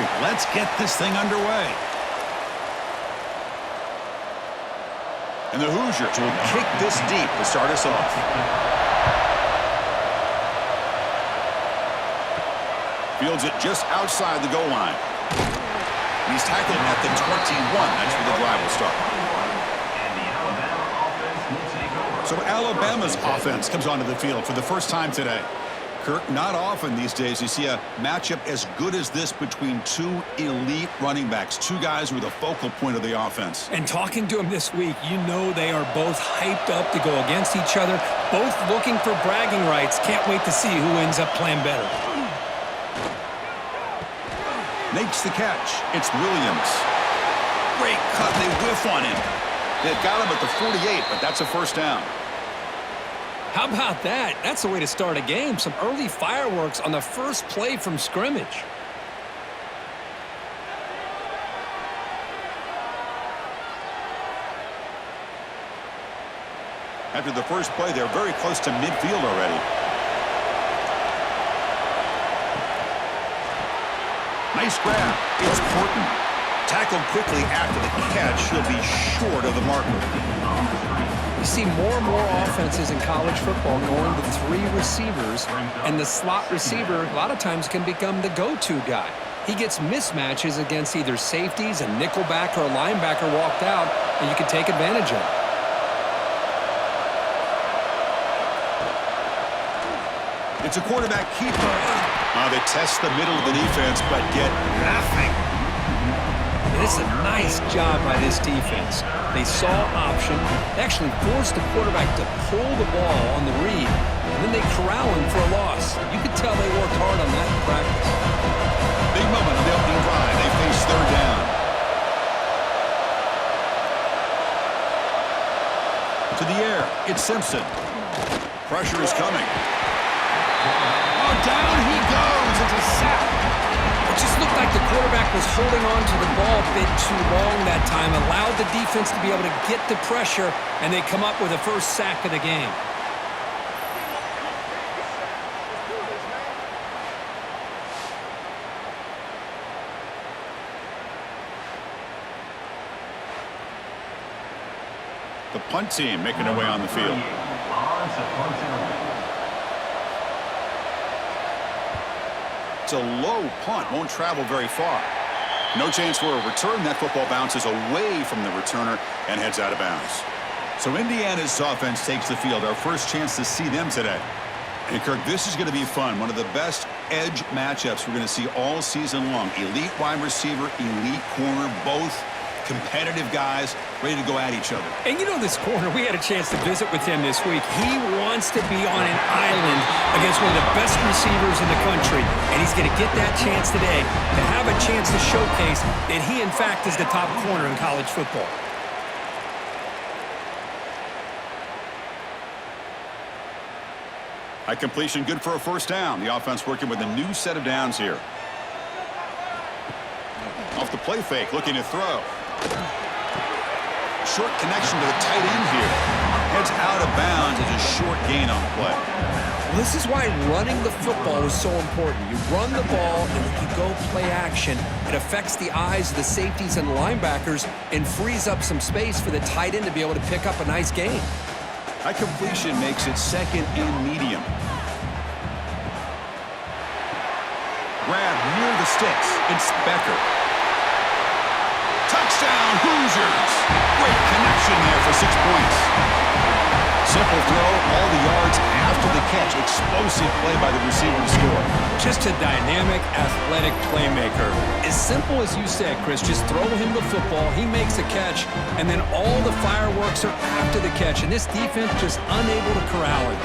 victory. Let's get this thing underway. And the Hoosiers will kick this deep to start us off. Fields it just outside the goal line. He's tackled at the 21. That's where the drive will start. So Alabama's offense comes onto the field for the first time today. Kirk, not often these days you see a matchup as good as this between two elite running backs, two guys who are the focal point of the offense. And talking to them this week, you know they are both hyped up to go against each other, both looking for bragging rights. Can't wait to see who ends up playing better. Makes the catch. It's Williams. Great cut. They whiff on him. They've got him at the 48, but that's a first down. How about that? That's the way to start a game. Some early fireworks on the first play from scrimmage. After the first play, they're very close to midfield already. Nice grab. It's Horton. Tackled quickly after the catch. He'll be short of the marker. You see more and more offenses in college football going to three receivers, and the slot receiver a lot of times can become the go-to guy. He gets mismatches against either safeties, a nickelback, or a linebacker walked out, and you can take advantage of it. It's a quarterback keeper. They test the middle of the defense, but get nothing. It's a nice job by this defense. They saw option, they actually forced the quarterback to pull the ball on the read, and then they corral him for a loss. You could tell they worked hard on that in practice. Big moment on the opening drive. They face third down. To the air, it's Simpson. Pressure is coming. Oh, down he goes. It's a sack. It just looked like the quarterback was holding on to the ball a bit too long that time, allowed the defense to be able to get the pressure, and they come up with the first sack of the game. The punt team making their way on the field. It's a low punt, won't travel very far. No chance for a return. That football bounces away from the returner and heads out of bounds. So Indiana's offense takes the field. Our first chance to see them today. And Kirk, this is going to be fun. One of the best edge matchups we're going to see all season long. Elite wide receiver, elite corner, both competitive guys ready to go at each other. And you know this corner, we had a chance to visit with him this week. He wants to be on an island against one of the best receivers in the country, and he's going to get that chance today to have a chance to showcase that he, in fact, is the top corner in college football. High completion, good for a first down. The offense working with a new set of downs here. Off the play fake, looking to throw. Short connection to the tight end here. Heads out of bounds. It's a short gain on the play. Well, this is why running the football is so important. You run the ball, and if you go play action, it affects the eyes of the safeties and the linebackers and frees up some space for the tight end to be able to pick up a nice gain. High completion makes it second and medium. Grab near the sticks. It's Becker. Touchdown, Hoosiers! Great connection there for 6 points. Simple throw, all the yards after the catch. Explosive play by the receiver to score. Just a dynamic, athletic playmaker. As simple as you said, Chris, just throw him the football, he makes a catch, and then all the fireworks are after the catch, and this defense just unable to corral him.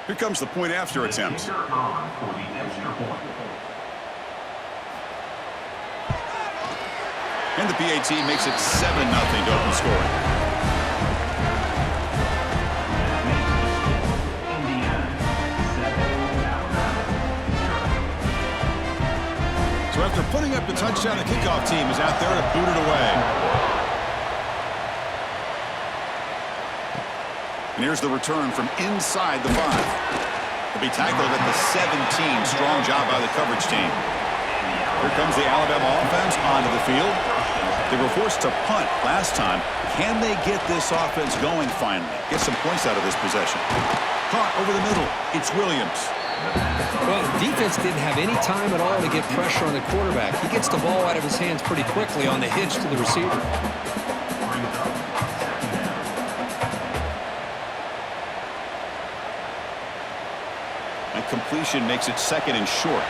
Here comes the point after attempt. And the PAT makes it 7-0 to open scoring. So after putting up the touchdown, the kickoff team is out there to boot it away. And here's the return from inside the 5. He'll be tackled at the 17. Strong job by the coverage team. Here comes the Alabama offense onto the field. They were forced to punt last time. Can they get this offense going finally? Get some points out of this possession. Caught over the middle. It's Williams. Well, the defense didn't have any time at all to get pressure on the quarterback. He gets the ball out of his hands pretty quickly on the hitch to the receiver. And completion makes it 2nd and short.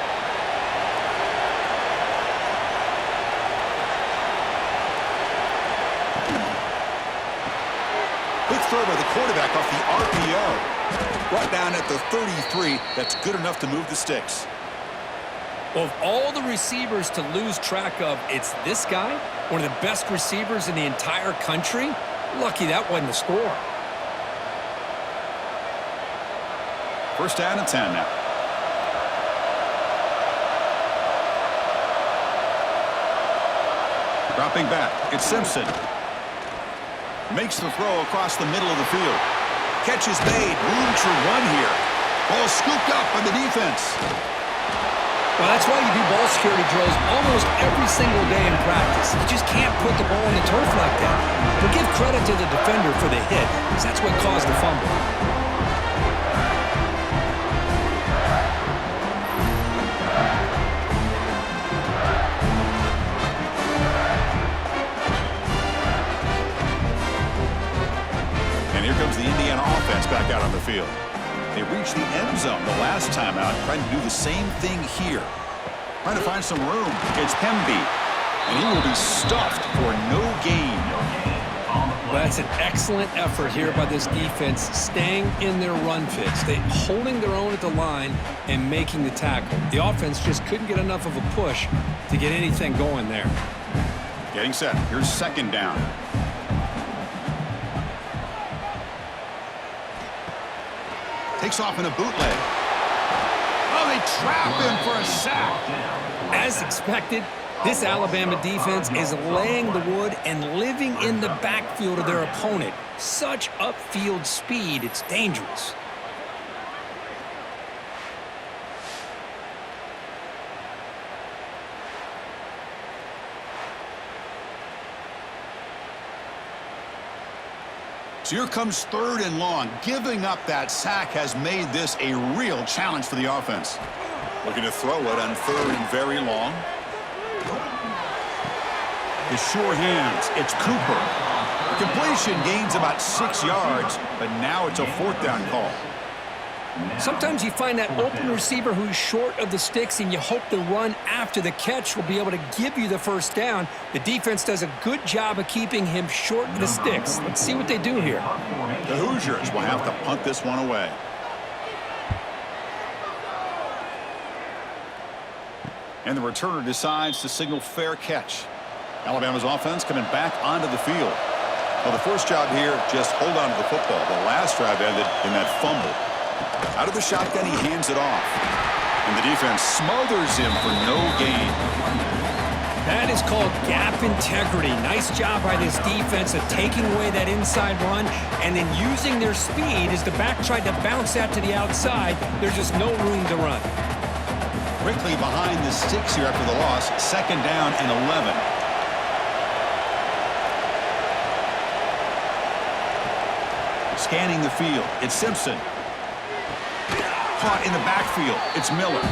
Quick throw by the quarterback off the RPO. Brought down at the 33. That's good enough to move the sticks. Well, of all the receivers to lose track of, it's this guy, one of the best receivers in the entire country. Lucky that wasn't a score. 1st down and 10 now. Dropping back, it's Simpson. Makes the throw across the middle of the field. Catch is made, room to run here. Ball scooped up by the defense. Well, that's why you do ball security drills almost every single day in practice. You just can't put the ball on the turf like that. But give credit to the defender for the hit, because that's what caused the fumble. And here comes the Indiana offense back out on the field. They reached the end zone the last time out, trying to do the same thing here. Trying to find some room. It's Pemby, and he will be stuffed for no gain. Well, that's an excellent effort here by this defense, staying in their run fits. They holding their own at the line and making the tackle. The offense just couldn't get enough of a push to get anything going there. Getting set. Here's 2nd down. Takes off in a bootleg. Oh, they trap him for a sack. As expected, this Alabama defense is laying the wood and living in the backfield of their opponent. Such upfield speed, it's dangerous. So here comes 3rd and long. Giving up that sack has made this a real challenge for the offense. Looking to throw it on 3rd and very long. The sure hands. It's Cooper. The completion gains about 6 yards, but now it's a 4th down call. Sometimes you find that open receiver who's short of the sticks, and you hope the run after the catch will be able to give you the 1st down. The defense does a good job of keeping him short of the sticks. Let's see what they do here. The Hoosiers will have to punt this one away. And the returner decides to signal fair catch. Alabama's offense coming back onto the field. Well, the first job here, just hold on to the football. The last drive ended in that fumble. Out of the shotgun, he hands it off. And the defense smothers him for no gain. That is called gap integrity. Nice job by this defense of taking away that inside run and then using their speed as the back tried to bounce that to the outside. There's just no room to run. Quickly behind the sticks here after the loss. 2nd down and 11. Scanning the field. It's Simpson. Caught in the backfield. It's Miller.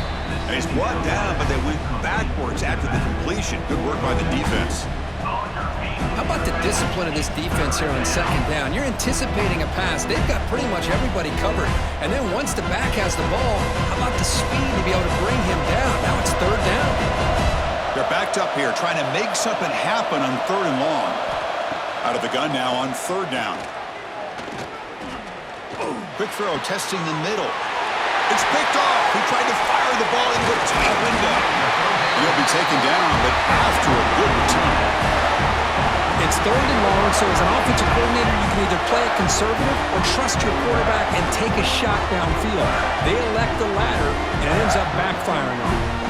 And he's brought down, but they went backwards after the completion. Good work by the defense. How about the discipline of this defense here on 2nd down? You're anticipating a pass. They've got pretty much everybody covered. And then once the back has the ball, how about the speed to be able to bring him down? Now it's 3rd down. They're backed up here, trying to make something happen on 3rd and long. Out of the gun now on 3rd down. Quick throw, testing the middle. It's picked off. He tried to fire the ball into a tight window. He'll be taken down, but after a good return. It's 3rd and long, so as an offensive coordinator, you can either play it conservative or trust your quarterback and take a shot downfield. They elect the latter, and it ends up backfiring on them.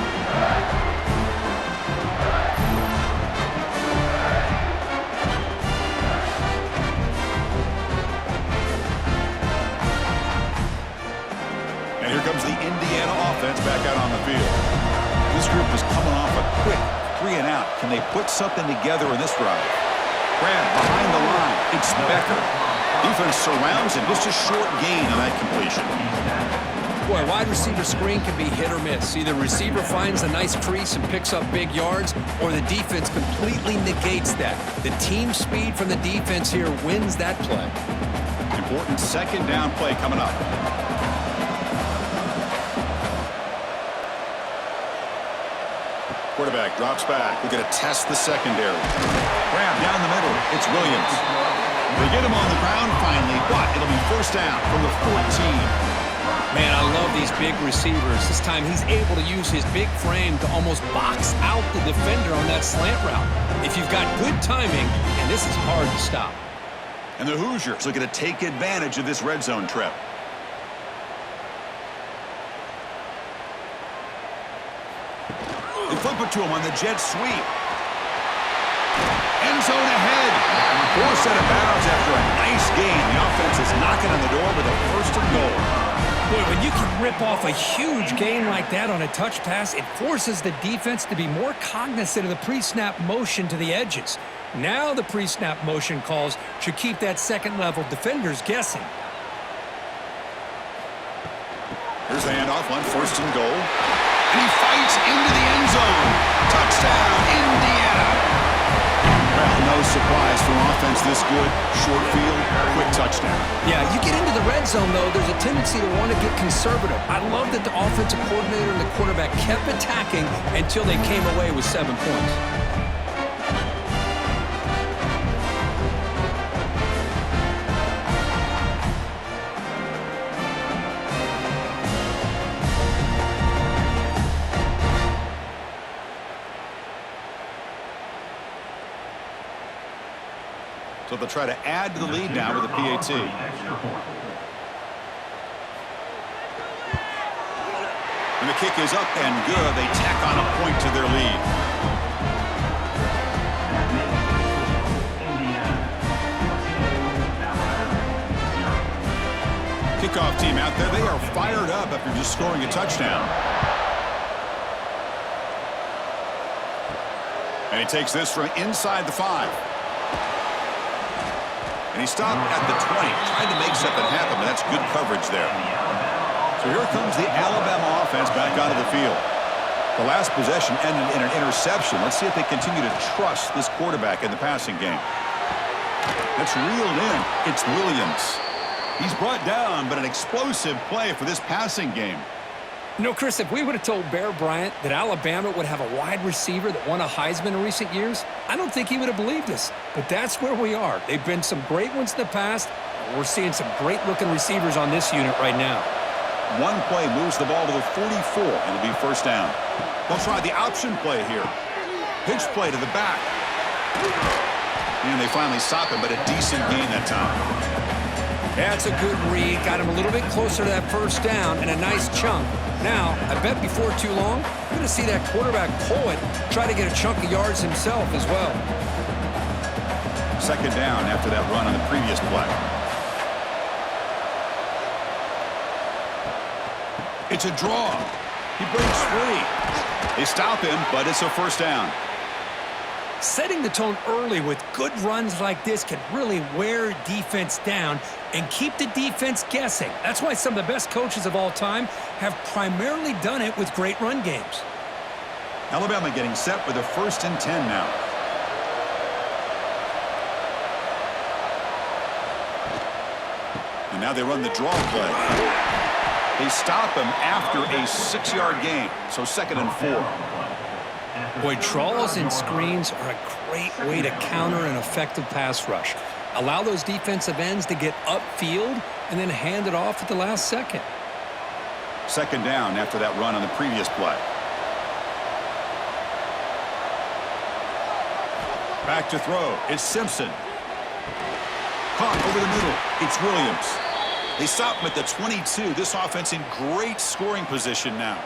group is coming off a quick 3-and-out. Can they put something together in this drive? Grab behind the line. It's Becker. Defense surrounds him. Just a short gain on that completion. Boy, wide receiver screen can be hit or miss. Either receiver finds a nice crease and picks up big yards, or the defense completely negates that. The team speed from the defense here wins that play. Important second down play coming up. Quarterback drops back. We're going to test the secondary. Grab down the middle. It's Williams. They get him on the ground finally, but it'll be first down from the 14. Man, I love these big receivers. This time he's able to use his big frame to almost box out the defender on that slant route. If you've got good timing, and this is hard to stop. And the Hoosiers looking to take advantage of this red zone trip. They flip it to him on the jet sweep. End zone ahead. Forced out of bounds after a nice gain. The offense is knocking on the door with a first and goal. Boy, when you can rip off a huge gain like that on a touch pass, it forces the defense to be more cognizant of the pre-snap motion to the edges. Now the pre-snap motion calls should keep that second-level defenders guessing. Here's the handoff on first and goal. And he fights into the end zone. Touchdown, Indiana. Well, no surprise for an offense this good. Short field, quick touchdown. Yeah, you get into the red zone, though, there's a tendency to want to get conservative. I love that the offensive coordinator and the quarterback kept attacking until they came away with 7 points. So they'll try to add to the lead now with a PAT. And the kick is up and good. They tack on a point to their lead. Kickoff team out there. They are fired up after just scoring a touchdown. And he takes this from inside the 5. And he stopped at the 20, trying to make something happen, but that's good coverage there. So here comes the Alabama offense back onto the field. The last possession ended in an interception. Let's see if they continue to trust this quarterback in the passing game. That's reeled in. It's Williams. He's brought down, but an explosive play for this passing game. You know, Chris, if we would have told Bear Bryant that Alabama would have a wide receiver that won a Heisman in recent years, I don't think he would have believed us. But that's where we are. They've been some great ones in the past, and we're seeing some great-looking receivers on this unit right now. One play moves the ball to the 44, and it'll be first down. They'll try the option play here. Pitch play to the back. And they finally stop him, but a decent gain that time. That's a good read. Got him a little bit closer to that first down and a nice chunk. Now, I bet before too long, we're going to see that quarterback pull it, try to get a chunk of yards himself as well. Second down after that run on the previous play. It's a draw. He breaks free. They stop him, but it's a first down. Setting the tone early with good runs like this can really wear defense down and keep the defense guessing. That's why some of the best coaches of all time have primarily done it with great run games. Alabama getting set with a first and 10 now. And now they run the draw play. They stop him after a 6-yard gain, so second and 4. Boy, draws and screens are a great way to counter an effective pass rush. Allow those defensive ends to get upfield and then hand it off at the last second. Second down after that run on the previous play. Back to throw. It's Simpson. Caught over the middle. It's Williams. They stop him at the 22. This offense in great scoring position now.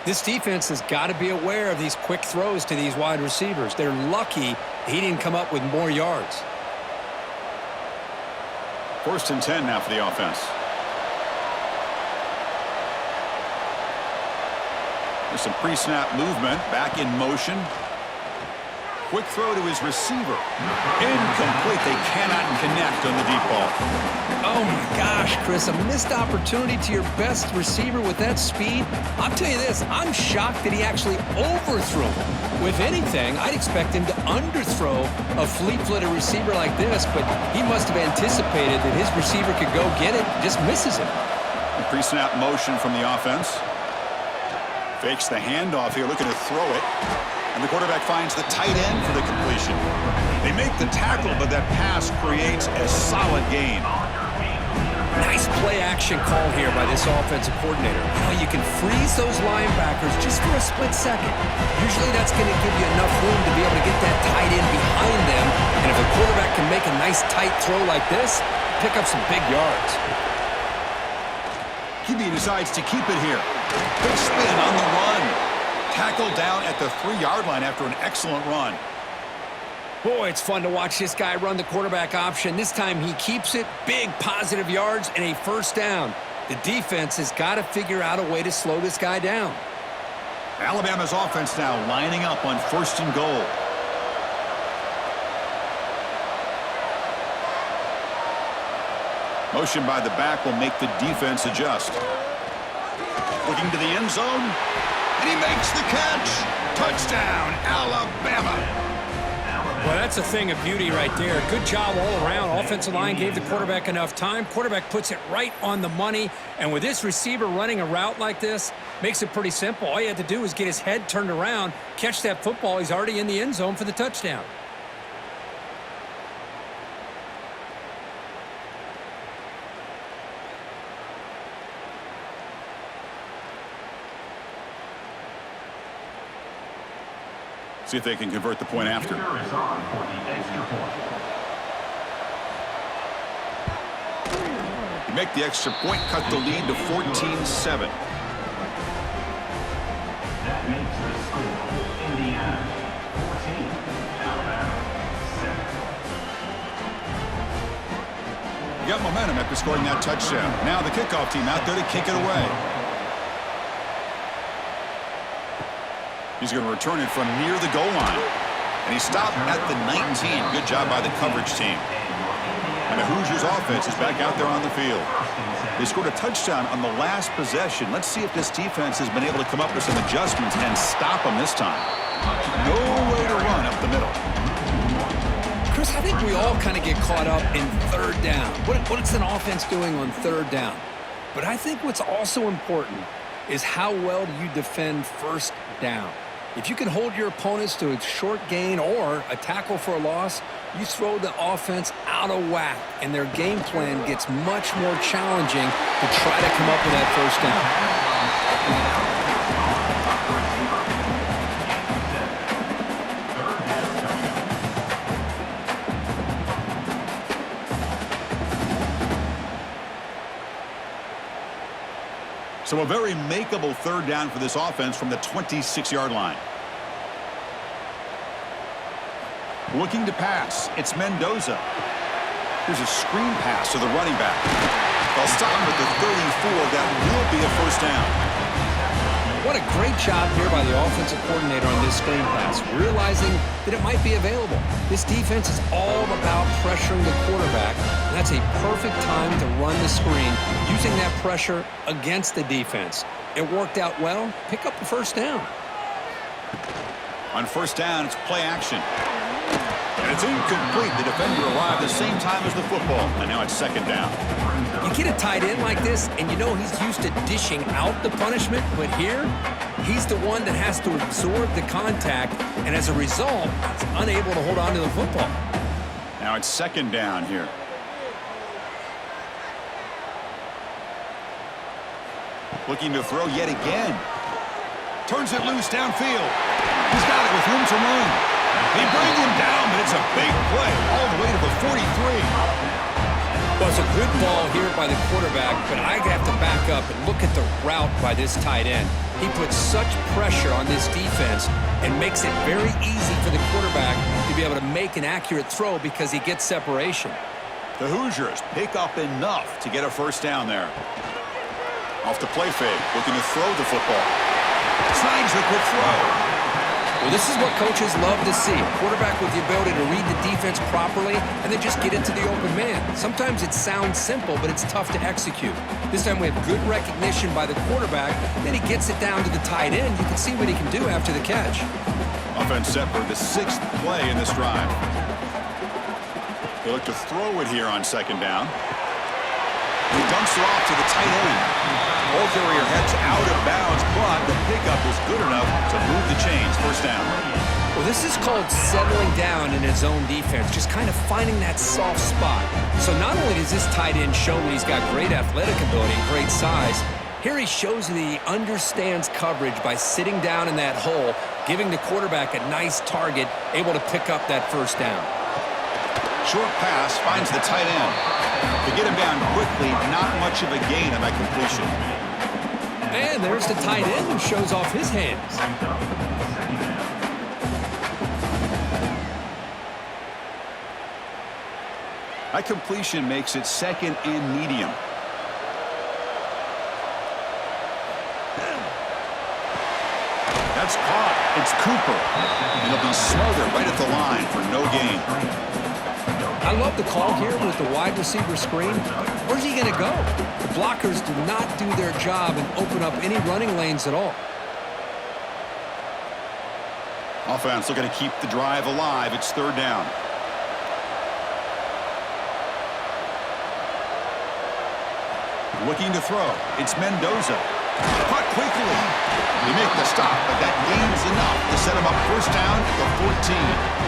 This defense has got to be aware of these quick throws to these wide receivers. They're lucky he didn't come up with more yards. First and 10 now for the offense. There's some pre-snap movement. Back in motion. Quick throw to his receiver. Incomplete. They cannot connect on the deep ball. Oh, my gosh, Chris. A missed opportunity to your best receiver with that speed. I'll tell you this. I'm shocked that he actually overthrew him. With anything, I'd expect him to underthrow a fleet-footed receiver like this, but he must have anticipated that his receiver could go get it, just misses him. Pre-snap motion from the offense. Fakes the handoff here, looking to throw it. And the quarterback finds the tight end for the completion. They make the tackle, but that pass creates a solid gain. Nice play-action call here by this offensive coordinator. You know, you can freeze those linebackers just for a split second. Usually that's going to give you enough room to be able to get that tight end behind them. And if a quarterback can make a nice tight throw like this, pick up some big yards. QB decides to keep it here. Big spin on the run. Tackled down at the 3-yard line after an excellent run. Boy, it's fun to watch this guy run the quarterback option. This time he keeps it. Big positive yards and a first down. The defense has got to figure out a way to slow this guy down. Alabama's offense now lining up on 1st and goal. Motion by the back will make the defense adjust. Looking to the end zone. And he makes the catch. Touchdown, Alabama. Well, that's a thing of beauty right there. Good job all around. Offensive line gave the quarterback enough time. Quarterback puts it right on the money. And with this receiver running a route like this, makes it pretty simple. All you had to do is get his head turned around, catch that football. He's already in the end zone for the touchdown. See if they can convert the point after. Make the extra point, cut the lead to 14-7. That makes the score Indiana 14, Alabama 7. You got momentum after scoring that touchdown. Now the kickoff team out there to kick it away. He's going to return it from near the goal line. And he stopped at the 19. Good job by the coverage team. And the Hoosiers offense is back out there on the field. They scored a touchdown on the last possession. Let's see if this defense has been able to come up with some adjustments and stop them this time. No way to run up the middle. Chris, I think we all kind of get caught up in third down. What's an offense doing on third down? But I think what's also important is how well do you defend first down. If you can hold your opponents to a short gain or a tackle for a loss, you throw the offense out of whack, and their game plan gets much more challenging to try to come up with that first down. So a very makeable third down for this offense from the 26-yard line. Looking to pass. It's Mendoza. Here's a screen pass to the running back. They'll stop him at the 34. That will be a first down. What a great job here by the offensive coordinator on this screen pass, realizing that it might be available. This defense is all about pressuring the quarterback, and that's a perfect time to run the screen, using that pressure against the defense. It worked out well. Pick up the first down. On first down, it's play action. And it's incomplete. The defender arrived the same time as the football, and now it's second down. You get a tight end like this, and you know he's used to dishing out the punishment, but here, he's the one that has to absorb the contact, and as a result, he's unable to hold on to the football. Now it's second down here. Looking to throw yet again. Turns it loose downfield. He's got it with room to run. They bring him down, but it's a big play all the way to the 43. Well, it's a good ball here by the quarterback, but I have to back up and look at the route by this tight end. He puts such pressure on this defense and makes it very easy for the quarterback to be able to make an accurate throw because he gets separation. The Hoosiers pick up enough to get a first down there. Off the play fake, looking to throw the football. Tries the quick throw. Well, this is what coaches love to see. A quarterback with the ability to read the defense properly and then just get into the open man. Sometimes it sounds simple, but it's tough to execute. This time we have good recognition by the quarterback. Then he gets it down to the tight end. You can see what he can do after the catch. Offense set for the 6th play in this drive. They look to throw it here on 2nd down. He dumps it off to the tight end. Ball carrier heads out of bounds, but the pickup is good enough to move the chains. 1st down. Well, this is called settling down in his own defense, just kind of finding that soft spot. So not only does this tight end show that he's got great athletic ability and great size, here he shows that he understands coverage by sitting down in that hole, giving the quarterback a nice target, able to pick up that 1st down. Short pass finds the tight end. To get him down quickly, not much of a gain on that completion. And there's the tight end who shows off his hands. That completion makes it 2nd and medium. That's caught. It's Cooper. And he'll be smothered right at the line for no gain. I love the call here with the wide receiver screen. Where's he going to go? The blockers do not do their job and open up any running lanes at all. Offense looking to keep the drive alive. It's 3rd down. Looking to throw. It's Mendoza. Caught quickly. They make the stop, but that gains enough to set him up 1st down at the 14.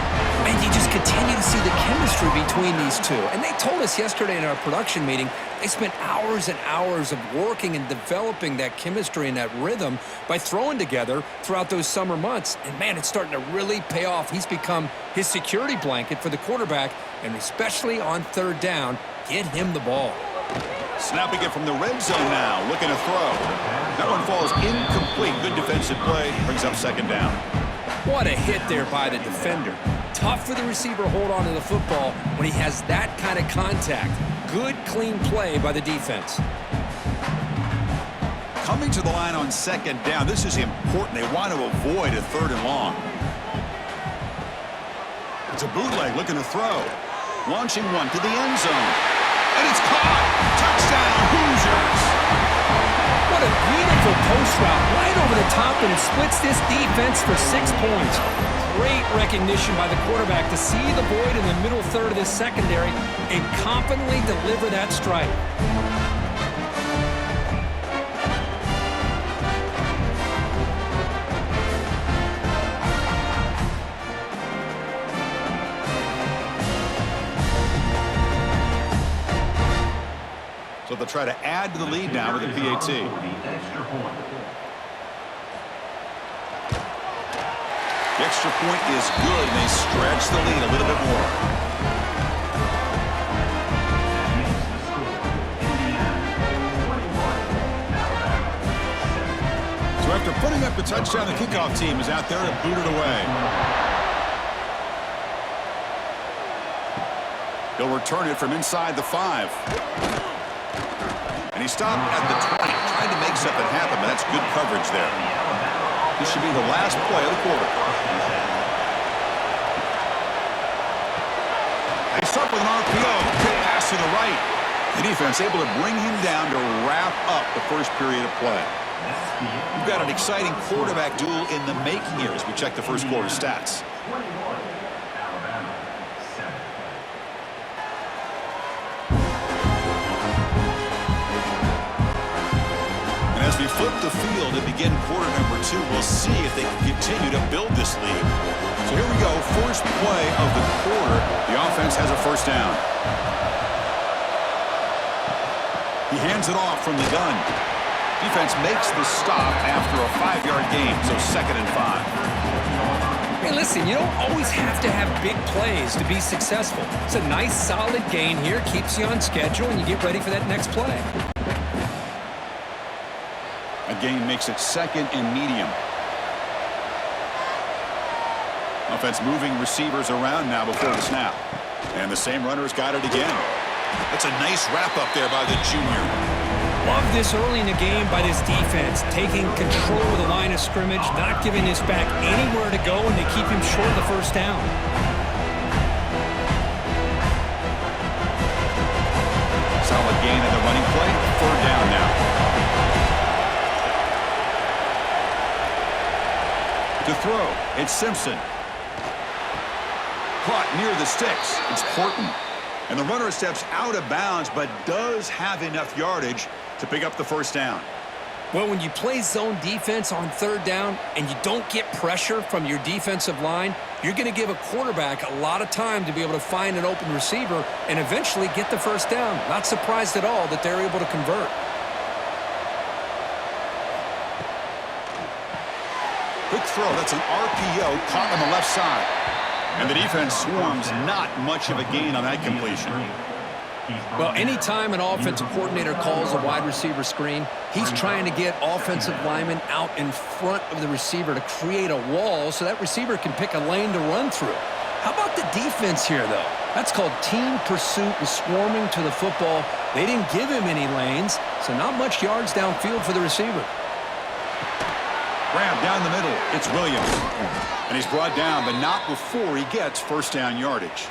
And you just continue to see the chemistry between these two. And they told us yesterday in our production meeting, they spent hours and hours of working and developing that chemistry and that rhythm by throwing together throughout those summer months. And, man, it's starting to really pay off. He's become his security blanket for the quarterback, and especially on 3rd down, get him the ball. Snapping it from the red zone now, looking to throw. That one falls incomplete. Good defensive play. Brings up 2nd down. What a hit there by the defender. Tough for the receiver to hold on to the football when he has that kind of contact. Good, clean play by the defense. Coming to the line on 2nd down. This is important. They want to avoid a 3rd and long. It's a bootleg looking to throw. Launching one to the end zone. And it's caught. Touchdown, Hoosiers. What a beautiful post route right over the top, and it splits this defense for 6 points. Great recognition by the quarterback to see the void in the middle 3rd of this secondary and confidently deliver that strike. So they'll try to add to the lead now with a PAT. The extra point is good, and they stretch the lead a little bit more. So after putting up the touchdown, the kickoff team is out there to boot it away. He'll return it from inside the 5. And he stopped at the 20, trying to make something happen, but that's good coverage there. This should be the last play of the quarter. They start with an RPO. Quick pass to the right. The defense able to bring him down to wrap up the 1st period of play. We've got an exciting quarterback duel in the making here as we check the 1st quarter stats. As we flip the field and begin quarter number 2, we'll see if they can continue to build this lead. So here we go, 1st play of the quarter. The offense has a 1st down. He hands it off from the gun. Defense makes the stop after a 5-yard gain, so 2nd and 5. Hey, listen, you don't always have to have big plays to be successful. It's a nice, solid gain here, keeps you on schedule, and you get ready for that next play. A gain makes it 2nd and medium. Offense moving receivers around now before the snap. And the same runner's got it again. That's a nice wrap up there by the junior. Love this early in the game by this defense, taking control of the line of scrimmage, not giving this back anywhere to go, and they keep him short of the first down. Solid gain in the running play. Third down now. To throw, it's Simpson. Caught near the sticks. It's Horton. And the runner steps out of bounds, but does have enough yardage to pick up the first down. Well, when you play zone defense on third down and you don't get pressure from your defensive line, you're going to give a quarterback a lot of time to be able to find an open receiver and eventually get the first down. Not surprised at all that they're able to convert. Quick throw. That's an RPO caught on the left side. And the defense swarms, not much of a gain on that completion. Well, anytime an offensive coordinator calls a wide receiver screen, he's trying to get offensive linemen out in front of the receiver to create a wall so that receiver can pick a lane to run through. How about the defense here, though? That's called team pursuit and swarming to the football. They didn't give him any lanes, so not much yards downfield for the receiver. Grab down the middle. It's Williams. And he's brought down, but not before he gets first down yardage.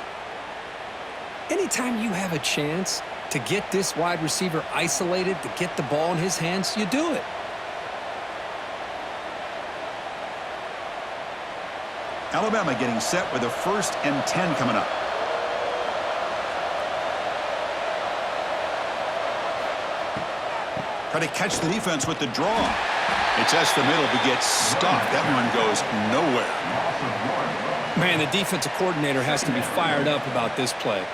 Anytime you have a chance to get this wide receiver isolated, to get the ball in his hands, you do it. Alabama getting set with a 1st and 10 coming up. Try to catch the defense with the draw. It's just the middle to get stuck. That one goes nowhere. Man, the defensive coordinator has to be fired up about this play.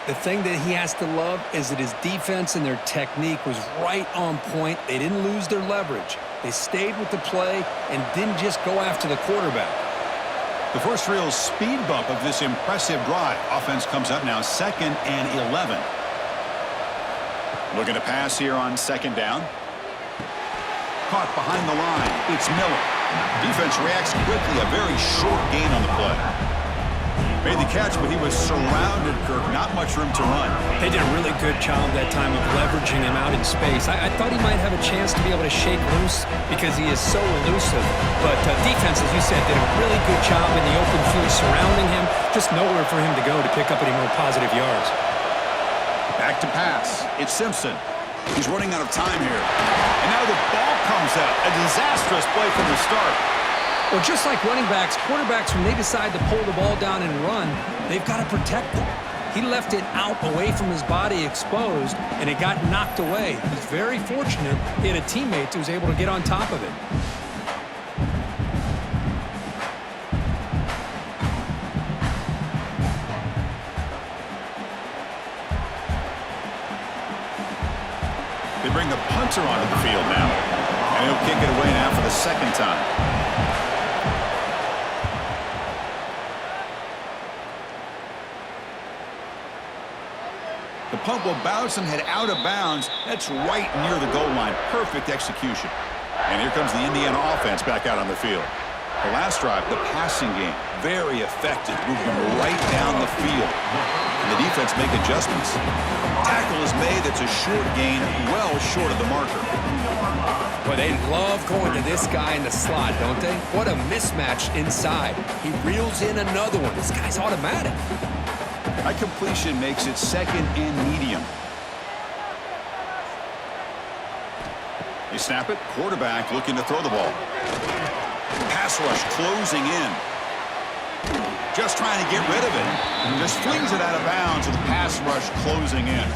The thing that he has to love is that his defense and their technique was right on point. They didn't lose their leverage. They stayed with the play and didn't just go after the quarterback. The first real speed bump of this impressive drive. Offense comes up now 2nd and 11. Looking to pass here on 2nd down. Caught behind the line. It's Miller. Defense reacts quickly. A very short gain on the play. Made the catch, but he was surrounded, Kirk. Not much room to run. They did a really good job that time of leveraging him out in space. I thought he might have a chance to be able to shake loose because he is so elusive. But defense, as you said, did a really good job in the open field surrounding him. Just nowhere for him to go to pick up any more positive yards. Back to pass. It's Simpson. He's running out of time here. And now the ball comes out. A disastrous play from the start. Well, just like running backs, quarterbacks, when they decide to pull the ball down and run, they've got to protect it. He left it out away from his body exposed, and it got knocked away. He's very fortunate he had a teammate who was able to get on top of it. They bring the punter onto the field now. And he'll kick it away now for the 2nd time. The punt will bounce and head out of bounds. That's right near the goal line. Perfect execution. And here comes the Indiana offense back out on the field. The last drive, the passing game, very effective. Moved them right down the field. And the defense make adjustments. Tackle is made. That's a short gain, well short of the marker. Well, they love going to this guy in the slot, don't they? What a mismatch inside. He reels in another one. This guy's automatic. That completion makes it 2nd and medium. They snap it. Quarterback looking to throw the ball. Pass rush closing in. Just trying to get rid of it. Just flings it out of bounds with the pass rush closing in.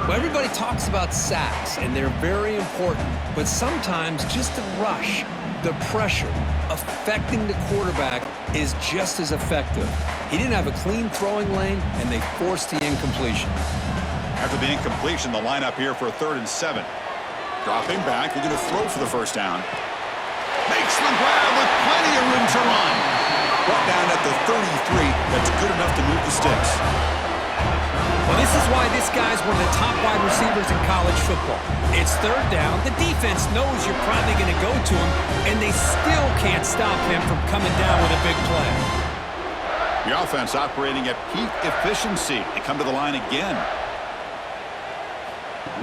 Well, everybody talks about sacks, and they're very important. But sometimes just the rush, the pressure, affecting the quarterback is just as effective. He didn't have a clean throwing lane, and they forced the incompletion. After the incompletion, the lineup here for a 3rd and 7. Dropping back, looking to throw for the first down. Makes the grab with plenty of room to run. Brought down at the 33. That's good enough to move the sticks. Well, this is why this guy's one of the top wide receivers in college football. It's 3rd down. The defense knows you're probably going to go to him, and they still can't stop him from coming down with a big play. The offense operating at peak efficiency. They come to the line again.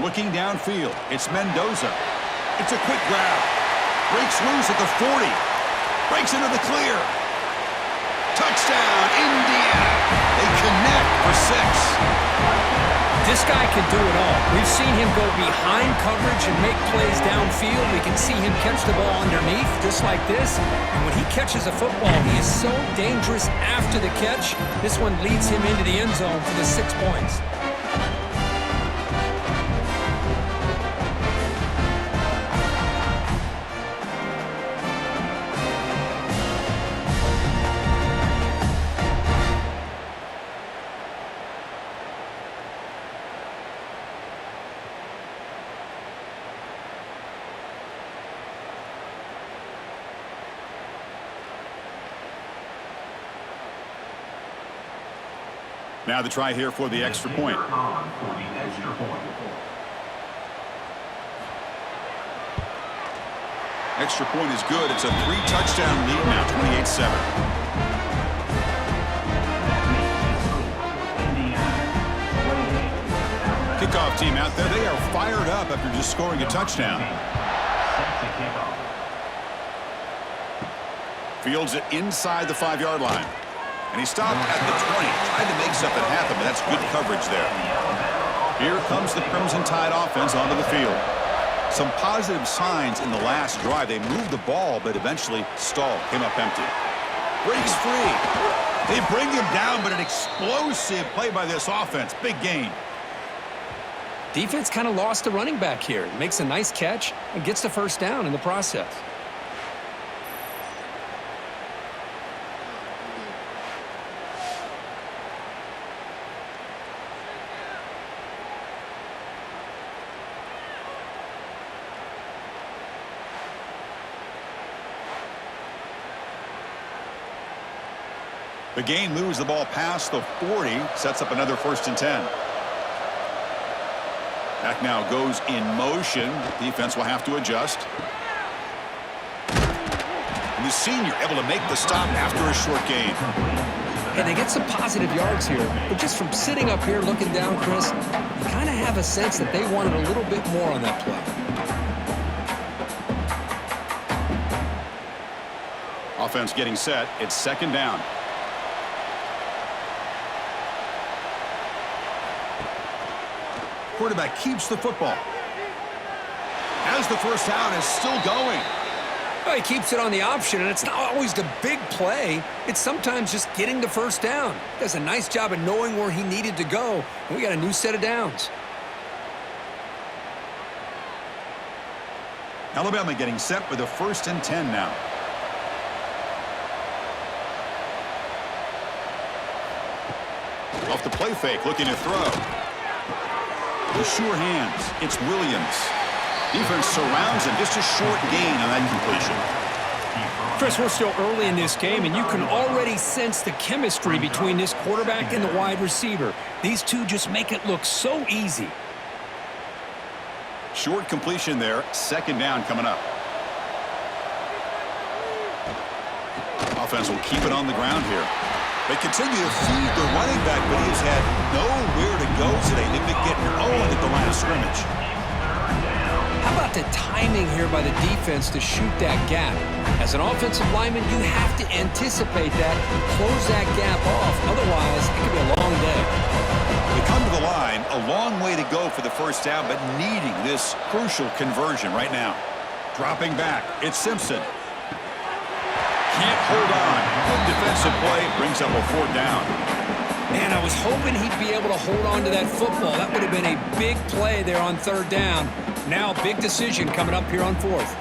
Looking downfield, it's Mendoza. It's a quick grab. Breaks loose at the 40. Breaks into the clear. Touchdown, Indiana. They connect for 6. This guy can do it all. We've seen him go behind coverage and make plays downfield. We can see him catch the ball underneath, just like this. And when he catches a football, he is so dangerous after the catch. This one leads him into the end zone for the 6 points. Now the try here for the extra point. Extra point is good. It's a 3-touchdown lead now, 28-7. Kickoff team out there. They are fired up after just scoring a touchdown. Fields it inside the 5-yard line. And he stopped at the 20, trying to make something happen, but that's good coverage there. Here comes the Crimson Tide offense onto the field. Some positive signs in the last drive. They moved the ball, but eventually stalled, came up empty. Breaks free. They bring him down, but an explosive play by this offense. Big gain. Defense kind of lost the running back here. Makes a nice catch and gets the first down in the process. The gain moves the ball past the 40, sets up another 1st and 10. Back now goes in motion. Defense will have to adjust. And the senior able to make the stop after a short gain. Hey, they get some positive yards here, but just from sitting up here looking down, Chris, you kind of have a sense that they wanted a little bit more on that play. Offense getting set. It's 2nd down. Quarterback keeps the football. As the first down is still going. Well, he keeps it on the option, and it's not always the big play. It's sometimes just getting the first down. Does a nice job of knowing where he needed to go, and we got a new set of downs. Alabama getting set with a 1st and 10 now. Off the play fake, looking to throw. The sure hands. It's Williams. Defense surrounds him. Just a short gain on that completion. Chris, we're still early in this game, and you can already sense the chemistry between this quarterback and the wide receiver. These two just make it look so easy. Short completion there. 2nd down coming up. Offense will keep it on the ground here. They continue to feed the running back, but he has had nowhere to go today. They've been getting owned at the line of scrimmage. How about the timing here by the defense to shoot that gap? As an offensive lineman, you have to anticipate that, close that gap off. Otherwise, it could be a long day. They come to the line, a long way to go for the first down, but needing this crucial conversion right now. Dropping back, it's Simpson. Can't hold on. Good defensive play. Brings up a 4th down. Man, I was hoping he'd be able to hold on to that football. That would have been a big play there on 3rd down. Now, big decision coming up here on 4th.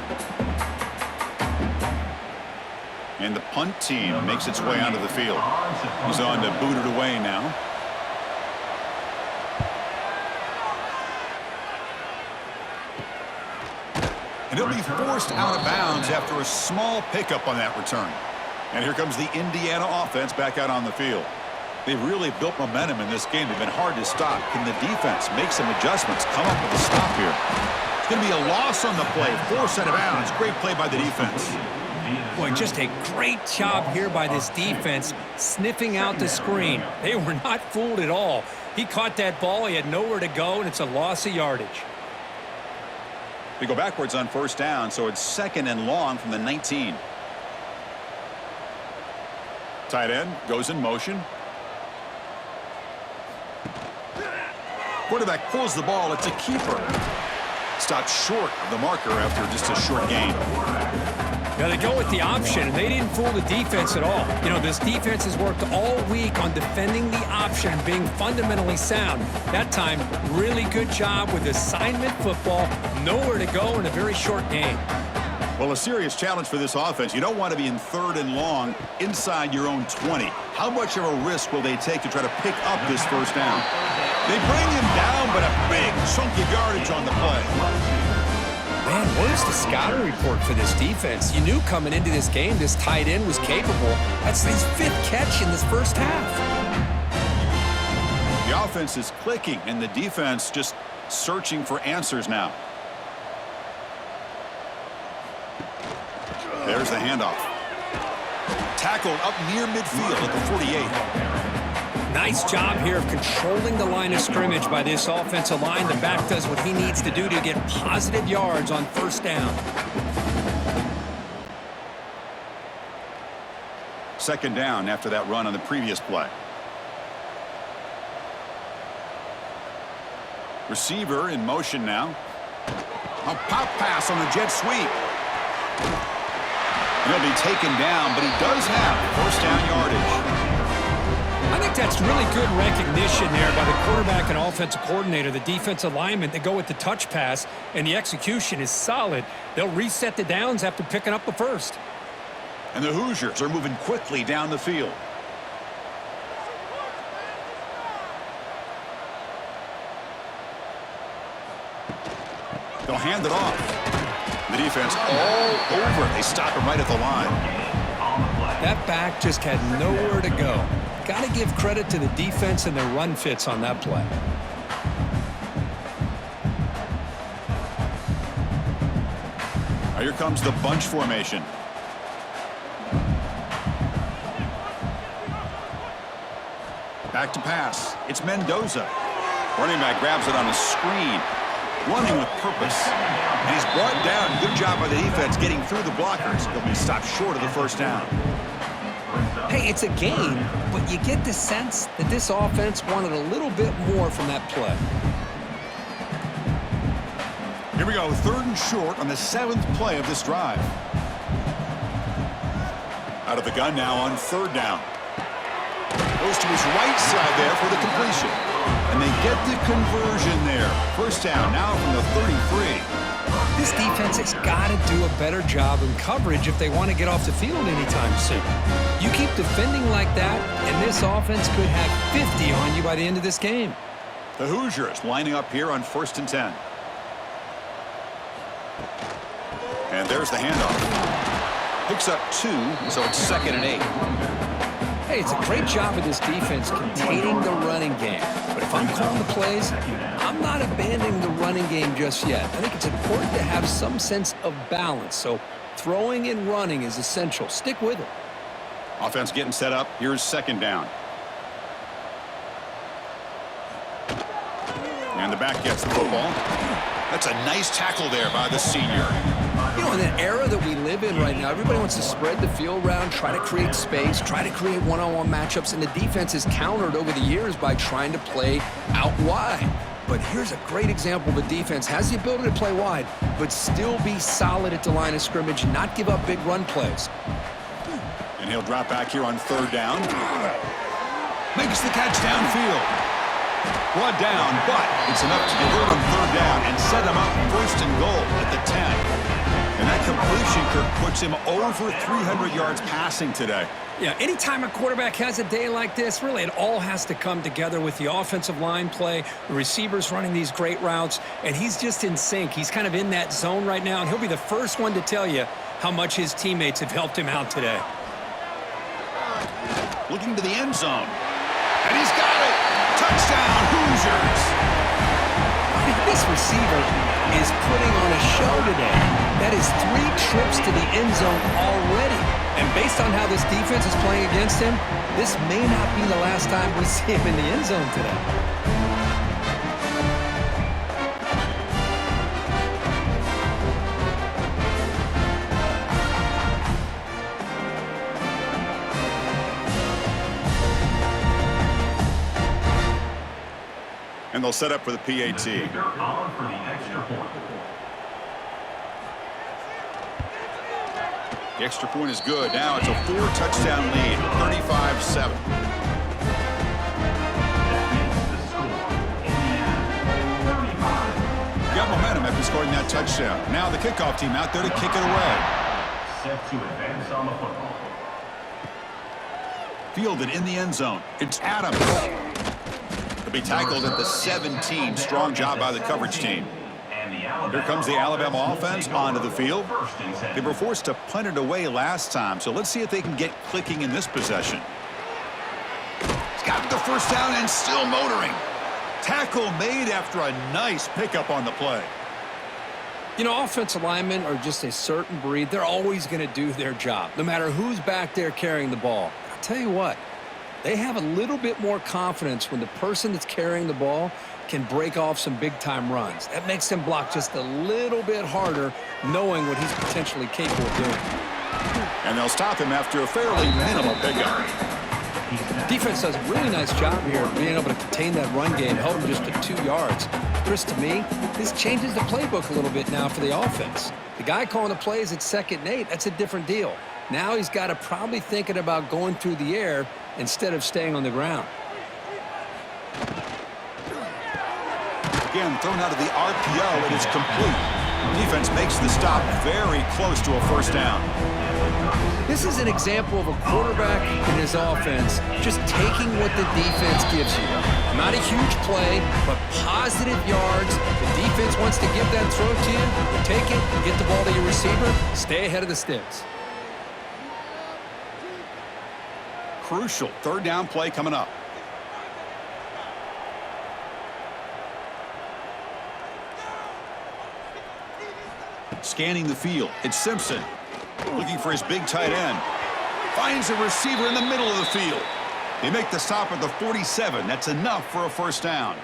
And the punt team makes its way onto the field. He's on to boot it away now. And he'll be forced out of bounds after a small pickup on that return. And here comes the Indiana offense back out on the field. They've really built momentum in this game. They've been hard to stop. Can the defense make some adjustments, come up with a stop here? It's going to be a loss on the play. Forced out of bounds. Great play by the defense. Boy, just a great job here by this defense, sniffing out the screen. They were not fooled at all. He caught that ball. He had nowhere to go, and it's a loss of yardage. They go backwards on first down, so it's 2nd and long from the 19. Tight end goes in motion. Quarterback pulls the ball. It's a keeper. Stopped short of the marker after just a short gain. Now they go with the option, and they didn't fool the defense at all. You know, this defense has worked all week on defending the option, being fundamentally sound. That time, really good job with assignment football. Nowhere to go in a very short game. Well, a serious challenge for this offense. You don't want to be in 3rd and long inside your own 20. How much of a risk will they take to try to pick up this first down? They bring him down, but a big chunk of yardage on the play. Man, where's the scouting report for this defense? You knew coming into this game this tight end was capable. That's his 5th catch in this first half. The offense is clicking, and the defense just searching for answers now. There's the handoff. Tackled up near midfield at the 48. Nice job here of controlling the line of scrimmage by this offensive line. The back does what he needs to do to get positive yards on first down. 2nd down after that run on the previous play. Receiver in motion now. A pop pass on the jet sweep. He'll be taken down, but he does have first down yardage. I think that's really good recognition there by the quarterback and offensive coordinator, the defensive lineman. They go with the touch pass, and the execution is solid. They'll reset the downs after picking up the first. And the Hoosiers are moving quickly down the field. They'll hand it off. The defense all over it. They stop him right at the line. That back just had nowhere to go. Got to give credit to the defense and their run fits on that play. Now here comes the bunch formation. Back to pass. It's Mendoza. Running back grabs it on a screen. Running with purpose. And he's brought down. Good job by the defense getting through the blockers. He'll be stopped short of the first down. Hey, it's a game, but you get the sense that this offense wanted a little bit more from that play. Here we go, 3rd and short on the 7th play of this drive. Out of the gun now on 3rd down. Goes to his right side there for the completion. And they get the conversion there. First down now from the 33. This defense has got to do a better job in coverage if they want to get off the field anytime soon. You keep defending like that, and this offense could have 50 on you by the end of this game. The Hoosiers lining up here on 1st and 10. And there's the handoff. Picks up 2, so it's 2nd and 8. Hey, it's a great job of this defense containing the running game. But if I'm calling the plays, I'm not abandoning the running game just yet. I think it's important to have some sense of balance. So throwing and running is essential. Stick with it. Offense getting set up. Here's 2nd down. And the back gets the football. That's a nice tackle there by the senior. You know, in an era that we live in right now, everybody wants to spread the field around, try to create space, try to create one-on-one matchups, and the defense is countered over the years by trying to play out wide. But here's a great example. The defense has the ability to play wide, but still be solid at the line of scrimmage, not give up big run plays. And he'll drop back here on 3rd down. Makes the catch downfield. Brought down, but it's enough to convert on 3rd down and set him up 1st and goal at the 10. And that completion, Kirk, puts him over 300 yards passing today. Yeah, anytime a quarterback has a day like this, really it all has to come together with the offensive line play, the receivers running these great routes, and he's just in sync. He's kind of in that zone right now, and he'll be the first one to tell you how much his teammates have helped him out today. Looking to the end zone. And he's got it! Touchdown, Hoosiers! This receiver is putting on a show today. That is 3 trips to the end zone already. And based on how this defense is playing against him, this may not be the last time we see him in the end zone today. And they'll set up for the PAT. The extra point is good. Now it's a 4-touchdown lead, 35-7. Got momentum after scoring that touchdown. Now the kickoff team out there to kick it away. Set to advance on the football. Fielded in the end zone. It's Adams. Be tackled at the 17. Strong job by the coverage team. Here comes the Alabama offense onto the field. They were forced to punt it away last time, so let's see if they can get clicking in this possession. He's got the first down and still motoring. Tackle made after a nice pickup on the play. You know, offensive linemen are just a certain breed. They're always going to do their job, no matter who's back there carrying the ball. I'll tell you what. They have a little bit more confidence when the person that's carrying the ball can break off some big-time runs. That makes them block just a little bit harder, knowing what he's potentially capable of doing. And they'll stop him after a fairly minimal pickup. Defense does a really nice job here of being able to contain that run game, held him just to 2 yards. Chris, to me, this changes the playbook a little bit now for the offense. The guy calling the plays at 2nd and 8, that's a different deal. Now he's got to probably thinking about going through the air instead of staying on the ground. Again, thrown out of the RPO, and it's complete. Defense makes the stop very close to a first down. This is an example of a quarterback in his offense just taking what the defense gives you. Not a huge play, but positive yards. The defense wants to give that throw to you. You take it, get the ball to your receiver, stay ahead of the sticks. Crucial 3rd down play coming up. Scanning the field. It's Simpson. Looking for his big tight end. Finds a receiver in the middle of the field. They make the stop at the 47. That's enough for a first down.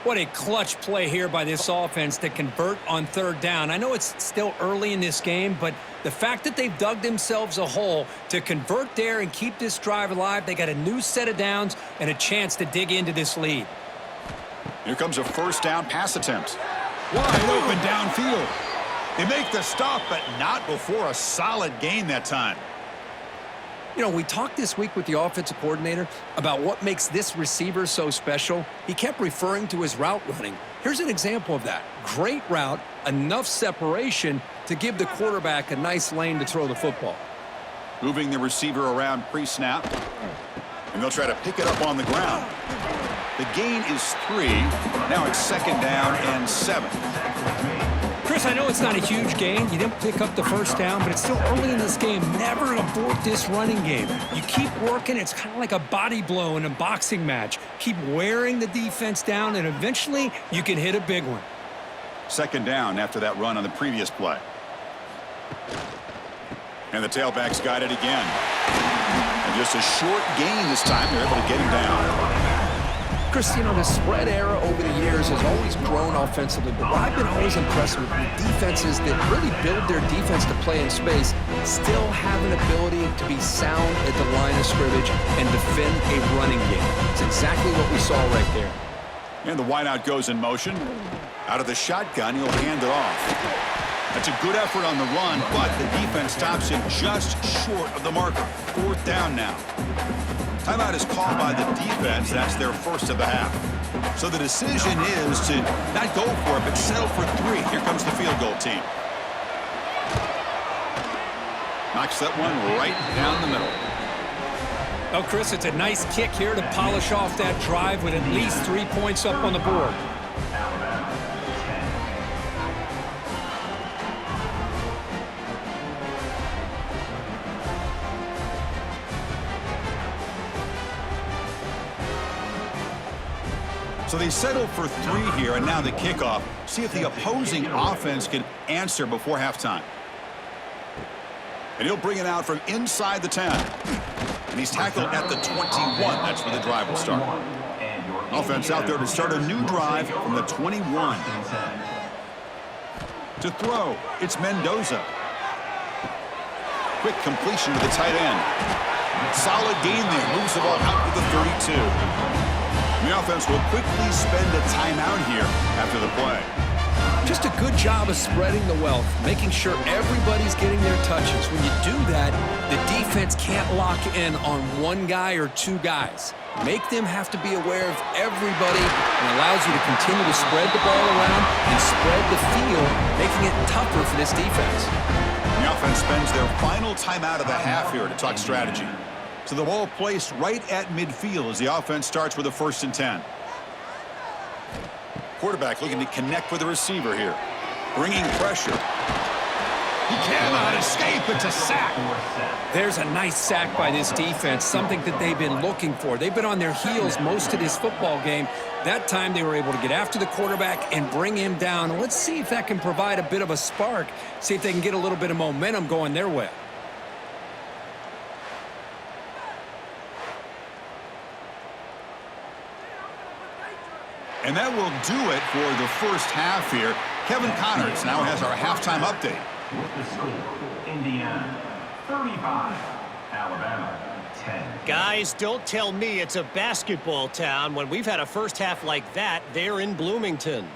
What a clutch play here by this offense to convert on 3rd down. I know it's still early in this game, but the fact that they've dug themselves a hole to convert there and keep this drive alive, they got a new set of downs and a chance to dig into this lead. Here comes a first down pass attempt. Wide open downfield. They make the stop, but not before a solid gain that time. You know, we talked this week with the offensive coordinator about what makes this receiver so special. He kept referring to his route running. Here's an example of that. Great route, enough separation to give the quarterback a nice lane to throw the football. Moving the receiver around pre-snap. And they'll try to pick it up on the ground. The gain is 3. Now it's 2nd down and 7. Chris, I know it's not a huge gain. You didn't pick up the first down, but it's still early in this game. Never abort this running game. You keep working. It's kind of like a body blow in a boxing match. Keep wearing the defense down, and eventually you can hit a big one. 2nd down after that run on the previous play. And the tailback's got it again. And just a short gain this time. They're able to get him down. Chris, you know, the spread era over the years has always grown offensively, but what I've been always impressed with defenses that really build their defense to play in space still have an ability to be sound at the line of scrimmage and defend a running game. It's exactly what we saw right there. And the wideout goes in motion. Out of the shotgun, he'll hand it off. That's a good effort on the run, but the defense stops him just short of the marker. 4th down now. Timeout is called by the defense. That's their first of the half. So the decision is to not go for it, but settle for 3. Here comes the field goal team. Knocks that one right down the middle. Oh, Chris, it's a nice kick here to polish off that drive with at least 3 points up on the board. So they settle for 3 here, and now the kickoff. See if the opposing offense can answer before halftime. And he'll bring it out from inside the 10. And he's tackled at the 21. That's where the drive will start. Offense out there to start a new drive from the 21. To throw, it's Mendoza. Quick completion to the tight end. Solid gain there. Moves the ball out to the 32. The offense will quickly spend a timeout here after the play. Just a good job of spreading the wealth, making sure everybody's getting their touches. When you do that, the defense can't lock in on one guy or two guys. Make them have to be aware of everybody, and allows you to continue to spread the ball around and spread the field, making it tougher for this defense. The offense spends their final timeout of the half here to talk strategy. So the ball placed right at midfield as the offense starts with a 1st and 10. Quarterback looking to connect with the receiver here. Bringing pressure. He cannot escape. It's a sack. There's a nice sack by this defense, something that they've been looking for. They've been on their heels most of this football game. That time they were able to get after the quarterback and bring him down. Let's see if that can provide a bit of a spark, see if they can get a little bit of momentum going their way. And that will do it for the first half here. Kevin Connors now has our halftime update. With the score, Indiana 35, Alabama 10. Guys, don't tell me it's a basketball town when we've had a first half like that there in Bloomington.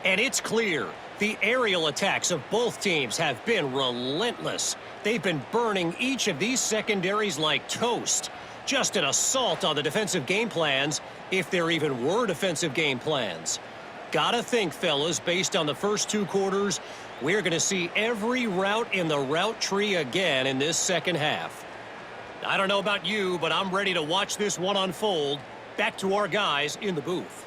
And it's clear the aerial attacks of both teams have been relentless. They've been burning each of these secondaries like toast. Just an assault on the defensive game plans, if there even were defensive game plans. Gotta think, fellas, based on the first 2 quarters, we're going to see every route in the route tree again in this second half. I don't know about you, but I'm ready to watch this one unfold. Back to our guys in the booth.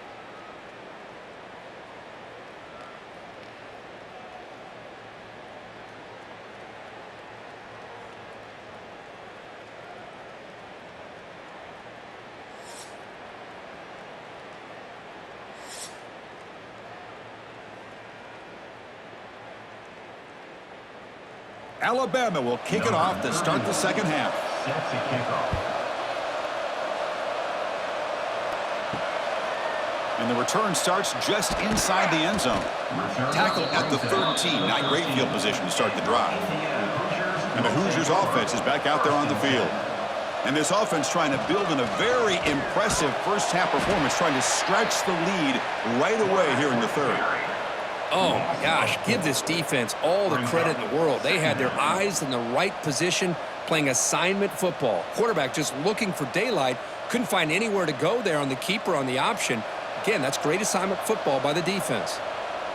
Alabama will kick it off to start the second half. Set to kick off. And the return starts just inside the end zone. Tackle at the 13. Not great field position to start the drive. And the Hoosiers offense is back out there on the field. And this offense trying to build in a very impressive first half performance, trying to stretch the lead right away here in the third. Oh, my gosh, give this defense all the credit in the world. They had their eyes in the right position, playing assignment football. Quarterback just looking for daylight, couldn't find anywhere to go there on the keeper on the option. Again, that's great assignment football by the defense.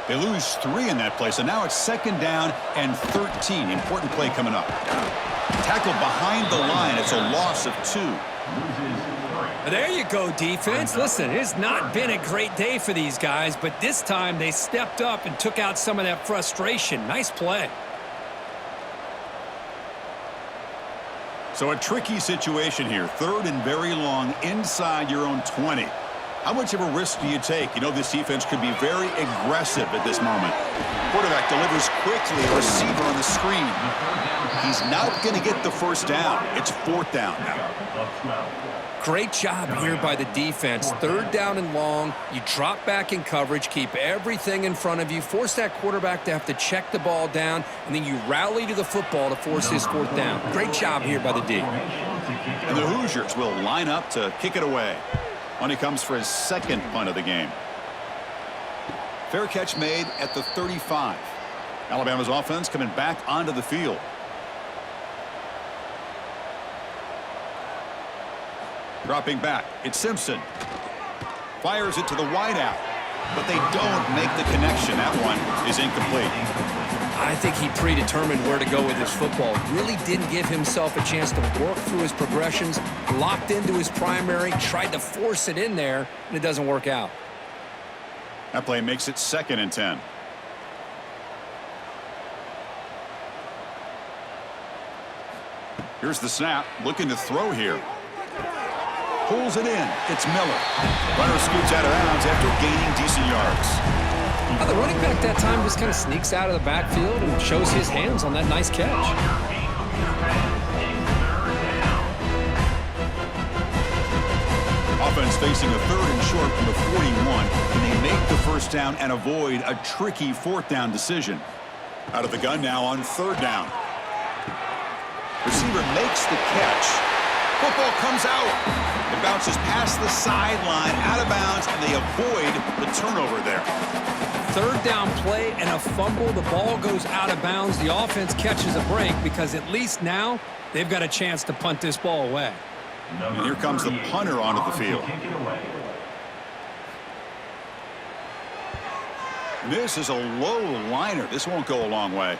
They lose 3 in that play, so now it's 2nd down and 13. Important play coming up. Tackled behind the line. It's a loss of 2. There you go, defense. Listen, it's not been a great day for these guys, but this time they stepped up and took out some of that frustration. Nice play. So a tricky situation here. 3rd and very long inside your own 20. How much of a risk do you take? You know this defense could be very aggressive at this moment. Quarterback delivers quickly. A receiver on the screen. He's not going to get the first down. It's 4th down now. Great job here by the defense. 3rd down and long. You drop back in coverage, keep everything in front of you, force that quarterback to have to check the ball down, and then you rally to the football to force this 4th down. Great job here by the D. And the Hoosiers will line up to kick it away. On he comes for his 2nd punt of the game. Fair catch made at the 35. Alabama's offense coming back onto the field. Dropping back, it's Simpson. Fires it to the wideout, but they don't make the connection. That one is incomplete. I think he predetermined where to go with his football. Really didn't give himself a chance to work through his progressions, locked into his primary, tried to force it in there, and it doesn't work out. That play makes it 2nd and 10. Here's the snap, looking to throw here. Pulls it in. It's Miller. Runner scoots out of bounds after gaining decent yards. The running back that time just kind of sneaks out of the backfield and shows his hands on that nice catch. facing a 3rd and short from the 41. Can they make the first down and avoid a tricky 4th down decision? Out of the gun now on 3rd down. Receiver makes the catch. Football comes out. It bounces past the sideline, out of bounds, and they avoid the turnover there. 3rd down play and a fumble. The ball goes out of bounds. The offense catches a break because at least now they've got a chance to punt this ball away. And here comes the punter onto the field. This is a low liner. This won't go a long way.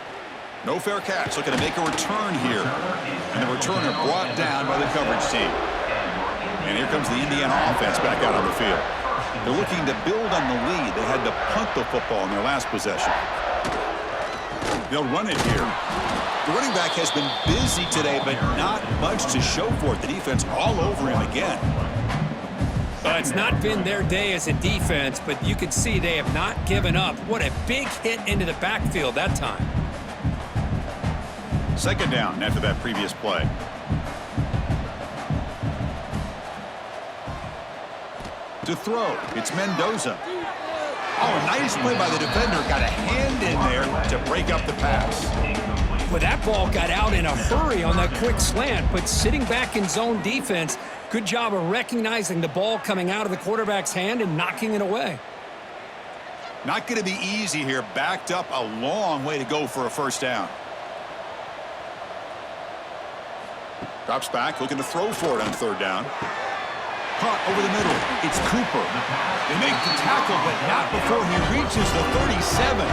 No fair catch. Looking to make a return here. And the returner brought down by the coverage team. And here comes the Indiana offense back out on the field. They're looking to build on the lead. They had to punt the football in their last possession. They'll run it here. The running back has been busy today, but not much to show for it. The defense all over him again. It's not been their day as a defense, but you can see they have not given up. What a big hit into the backfield that time. 2nd down after that previous play. To throw, it's Mendoza. Oh, a nice play by the defender. Got a hand in there to break up the pass. Well, that ball got out in a hurry on that quick slant, but sitting back in zone defense, good job of recognizing the ball coming out of the quarterback's hand and knocking it away. Not going to be easy here. Backed up a long way to go for a 1st down. Drops back, looking to throw for it on 3rd down. Caught over the middle. It's Cooper. They make the tackle, but not before he reaches the 37.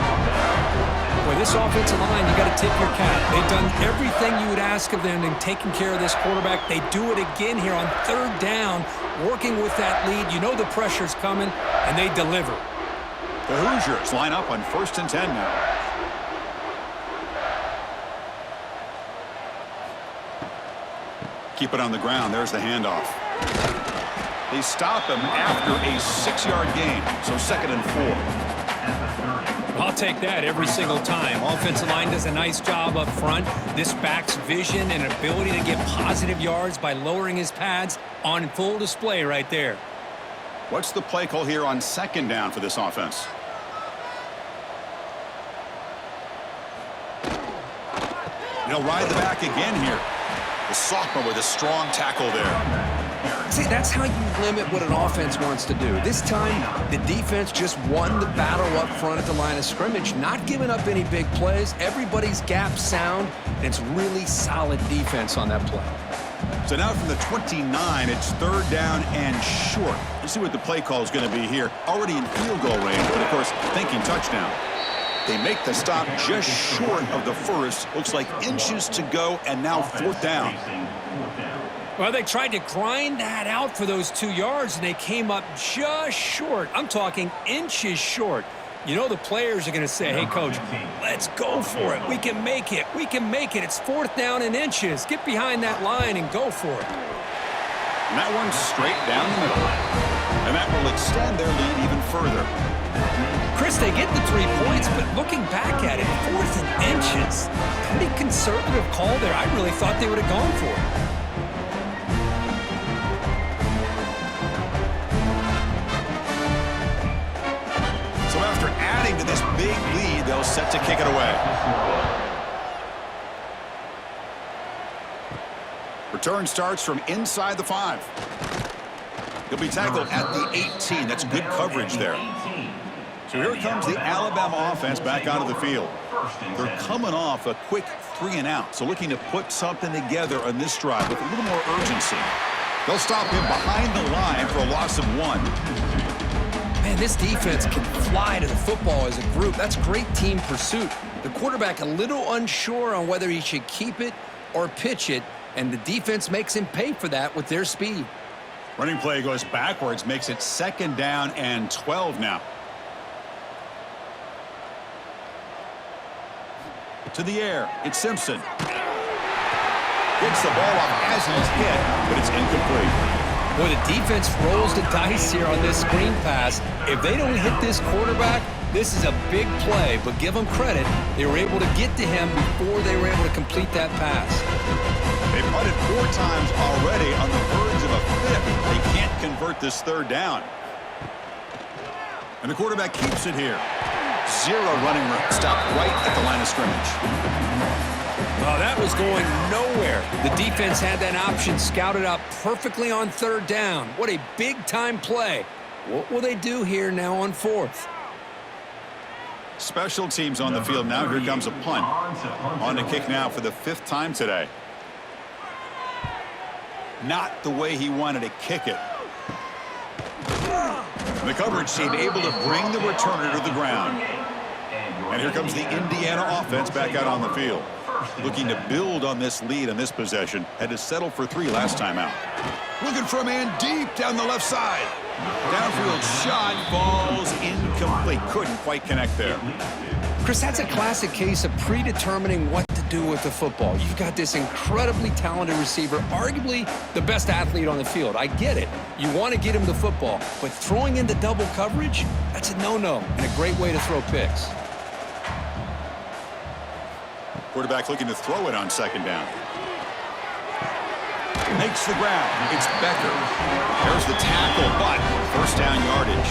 Boy, this offensive line, you got to tip your cap. They've done everything you would ask of them in taking care of this quarterback. They do it again here on 3rd down, working with that lead. You know the pressure's coming, and they deliver. The Hoosiers line up on 1st and 10 now. Keep it on the ground. There's the handoff. They stop him after a 6-yard gain, so 2nd and 4. I'll take that every single time. Offensive line does a nice job up front. This back's vision and ability to get positive yards by lowering his pads on full display right there. What's the play call here on 2nd down for this offense? They'll ride the back again here. The sophomore with a strong tackle there. See, that's how you limit what an offense wants to do. This time, the defense just won the battle up front at the line of scrimmage, not giving up any big plays. Everybody's gap sound, and it's really solid defense on that play. So now from the 29, it's 3rd down and short. Let's see what the play call is going to be here. Already in field goal range, but of course, thinking touchdown. They make the stop just short of the 1st. Looks like inches to go, and now 4th down. Well, they tried to grind that out for those 2 yards, and they came up just short. I'm talking inches short. You know the players are going to say, hey, Coach, let's go for it. We can make it. We can make it. It's 4th down and inches. Get behind that line and go for it. And that one's straight down the middle. And that will extend their lead even further. Chris, they get the 3 points, but looking back at it, 4th and inches. Pretty conservative call there. I really thought they would have gone for it. To this big lead, they'll set to kick it away. Return starts from inside the 5. He'll be tackled at the 18. That's good coverage there. So here comes the Alabama offense back onto the field. They're coming off a quick 3-and-out, so looking to put something together on this drive with a little more urgency. They'll stop him behind the line for a loss of 1. Man, this defense can fly to the football as a group. That's great team pursuit. The quarterback a little unsure on whether he should keep it or pitch it, and the defense makes him pay for that with their speed. Running play goes backwards, makes it 2nd down and 12 now. To the air, it's Simpson. Gets the ball off as he's hit, but it's incomplete. Boy, the defense rolls the dice here on this screen pass. If they don't hit this quarterback, this is a big play, but give them credit. They were able to get to him before they were able to complete that pass. They punted 4 times already on the verge of a 5th. They can't convert this third down. And the quarterback keeps it here. Zero running room. Stopped right at the line of scrimmage. Oh, that was going nowhere. The defense had that option scouted out perfectly on third down. What a big-time play. What will they do here now on fourth? Special teams on the field now. Here comes a punt. On the kick now for the 5th time today. Not the way he wanted to kick it. The coverage team able to bring the returner to the ground. And here comes the Indiana offense back out on the field. Looking to build on this lead on this possession. Had to settle for 3 last time out. Looking for a man deep down the left side. Downfield shot falls incomplete. Couldn't quite connect there. Chris, that's a classic case of predetermining what to do with the football. You've got this incredibly talented receiver, arguably the best athlete on the field. I get it. You want to get him the football, but throwing into double coverage, that's a no-no and a great way to throw picks. Quarterback looking to throw it on 2nd down. Makes the grab. It's Becker. There's the tackle, but 1st down yardage.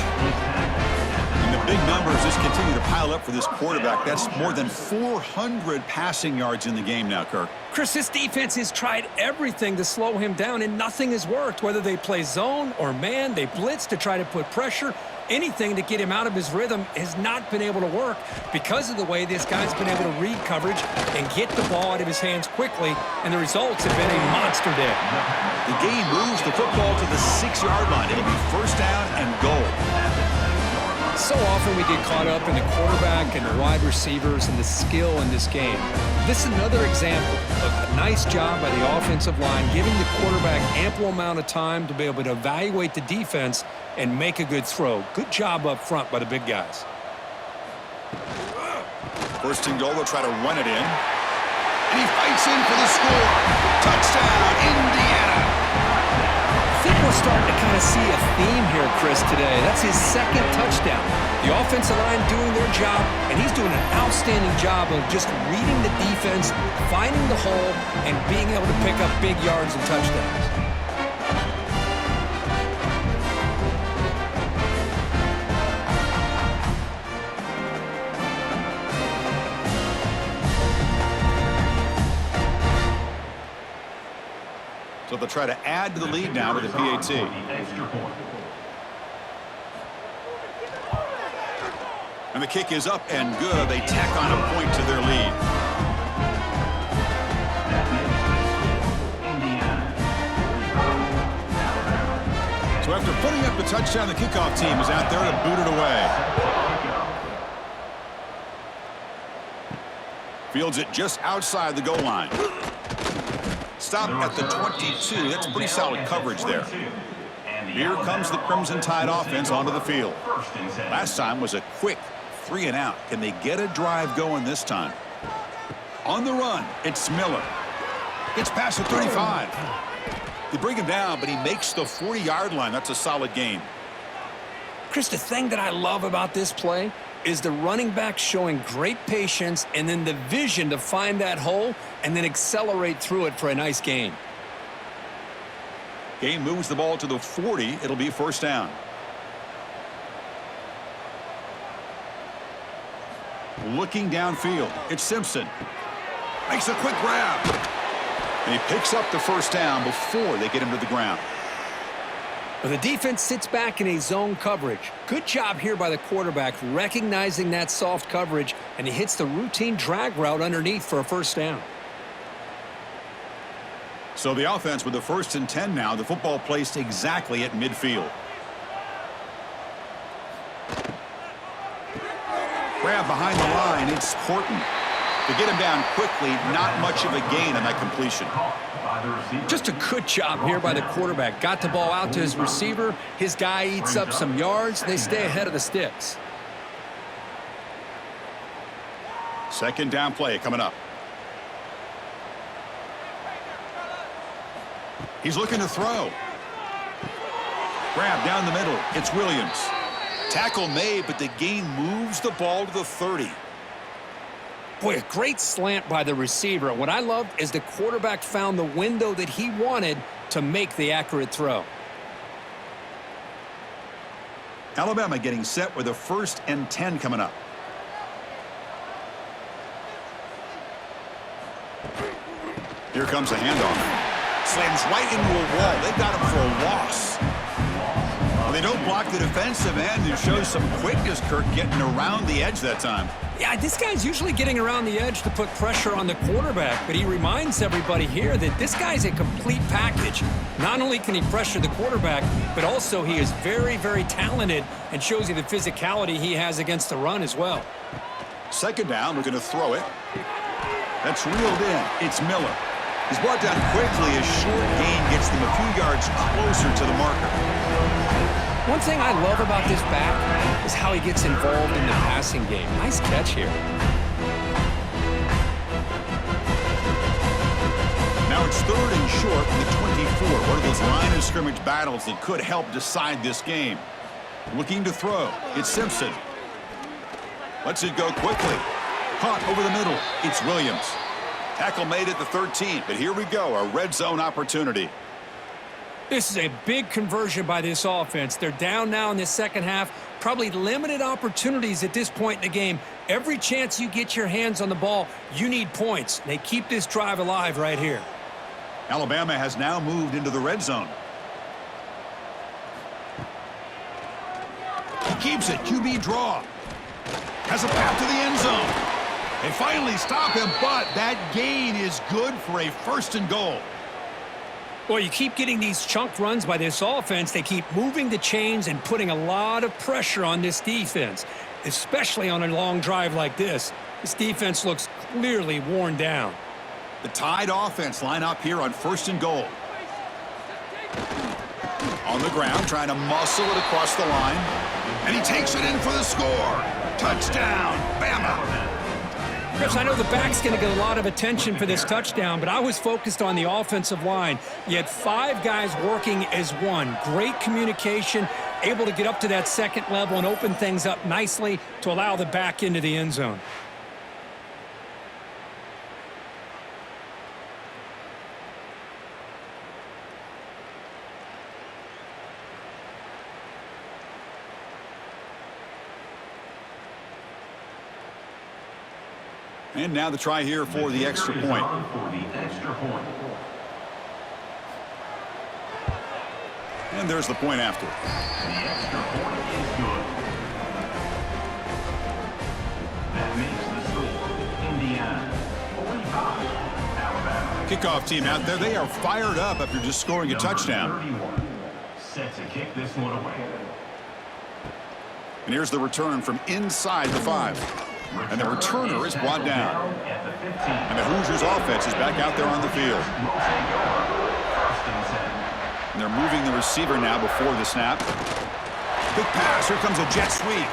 And the big numbers just continue to pile up for this quarterback. That's more than 400 passing yards in the game now, Kirk. Chris, this defense has tried everything to slow him down, and nothing has worked. Whether they play zone or man, they blitz to try to put pressure. Anything to get him out of his rhythm has not been able to work because of the way this guy's been able to read coverage and get the ball out of his hands quickly, and the results have been a monster day. The game moves the football to the 6-yard line. It'll be 1st down and goal. So often we get caught up in the quarterback and the wide receivers and the skill in this game. This is another example of a nice job by the offensive line, giving the quarterback ample amount of time to be able to evaluate the defense and make a good throw. Good job up front by the big guys. 1st and goal, they'll try to run it in. And he fights in for the score. Touchdown, Indiana. I think we're starting to kind of see a theme here, Chris, today. That's his 2nd touchdown. The offensive line doing their job, and he's doing an outstanding job of just reading the defense, finding the hole, and being able to pick up big yards and touchdowns. So they'll try to add to the lead now with the PAT. And the kick is up and good. They tack on a point to their lead. So after putting up the touchdown, the kickoff team is out there to boot it away. Fields it just outside the goal line. Stop at the 22. That's pretty solid coverage there. Here comes the Crimson Tide offense onto the field. Last time was a quick 3-and-out. Can they get a drive going this time? On the run, it's Miller. Gets past the 35. They bring him down, but he makes the 40-yard line. That's a solid gain. Chris, the thing that I love about this play is the running back showing great patience and then the vision to find that hole and then accelerate through it for a nice gain. Game moves the ball to the 40. It'll be 1st down. Looking downfield, it's Simpson. Makes a quick grab. And he picks up the 1st down before they get him to the ground. Well, the defense sits back in a zone coverage. Good job here by the quarterback recognizing that soft coverage, and he hits the routine drag route underneath for a 1st down. So the offense with the 1st and 10 now. The football placed exactly at midfield. Grab behind the line. It's Horton. To get him down quickly, not much of a gain on that completion. Just a good job here by the quarterback. Got the ball out to his receiver. His guy eats up some yards. They stay ahead of the sticks. 2nd down play coming up. He's looking to throw. Grab down the middle. It's Williams. Tackle made, but the gain moves the ball to the 30. Boy, a great slant by the receiver. What I loved is the quarterback found the window that he wanted to make the accurate throw. Alabama getting set with a 1st and 10 coming up. Here comes a handoff. Slams right into a wall. They got him for a loss. Well, they don't block the defensive end and show some quickness, Kirk, getting around the edge that time. Yeah, this guy's usually getting around the edge to put pressure on the quarterback, but he reminds everybody here that this guy's a complete package. Not only can he pressure the quarterback, but also he is very, very talented and shows you the physicality he has against the run as well. 2nd down, we're going to throw it. That's reeled in. It's Miller. He's brought down quickly as short gain gets them a few yards closer to the marker. One thing I love about this back is how he gets involved in the passing game. Nice catch here. Now it's 3rd and short from the 24. One of those line of scrimmage battles that could help decide this game. Looking to throw. It's Simpson. Lets it go quickly. Caught over the middle. It's Williams. Tackle made at the 13, but here we go, a red zone opportunity. This is a big conversion by this offense. They're down now in the 2nd half. Probably limited opportunities at this point in the game. Every chance you get your hands on the ball, you need points. They keep this drive alive right here. Alabama has now moved into the red zone. He keeps it, QB draw. Has a path to the end zone. They finally stop him, but that gain is good for a 1st and goal. Well, you keep getting these chunk runs by this offense. They keep moving the chains and putting a lot of pressure on this defense, especially on a long drive like this. This defense looks clearly worn down. The Tide offense line up here on 1st and goal. On the ground, trying to muscle it across the line. And he takes it in for the score. Touchdown, Bama. Chris, I know the back's going to get a lot of attention for this touchdown, but I was focused on the offensive line. You had 5 guys working as one. Great communication, able to get up to that 2nd level and open things up nicely to allow the back into the end zone. And now the try here for the extra point. And there's the point after. The extra point is good. That makes the score Indiana 45, Alabama. Kickoff team out there. They are fired up after just scoring a touchdown. 31, set to kick this one away. And here's the return from inside the 5. And the returner is brought down. And the Hoosiers offense is back out there on the field. And they're moving the receiver now before the snap. Quick pass. Here comes a jet sweep.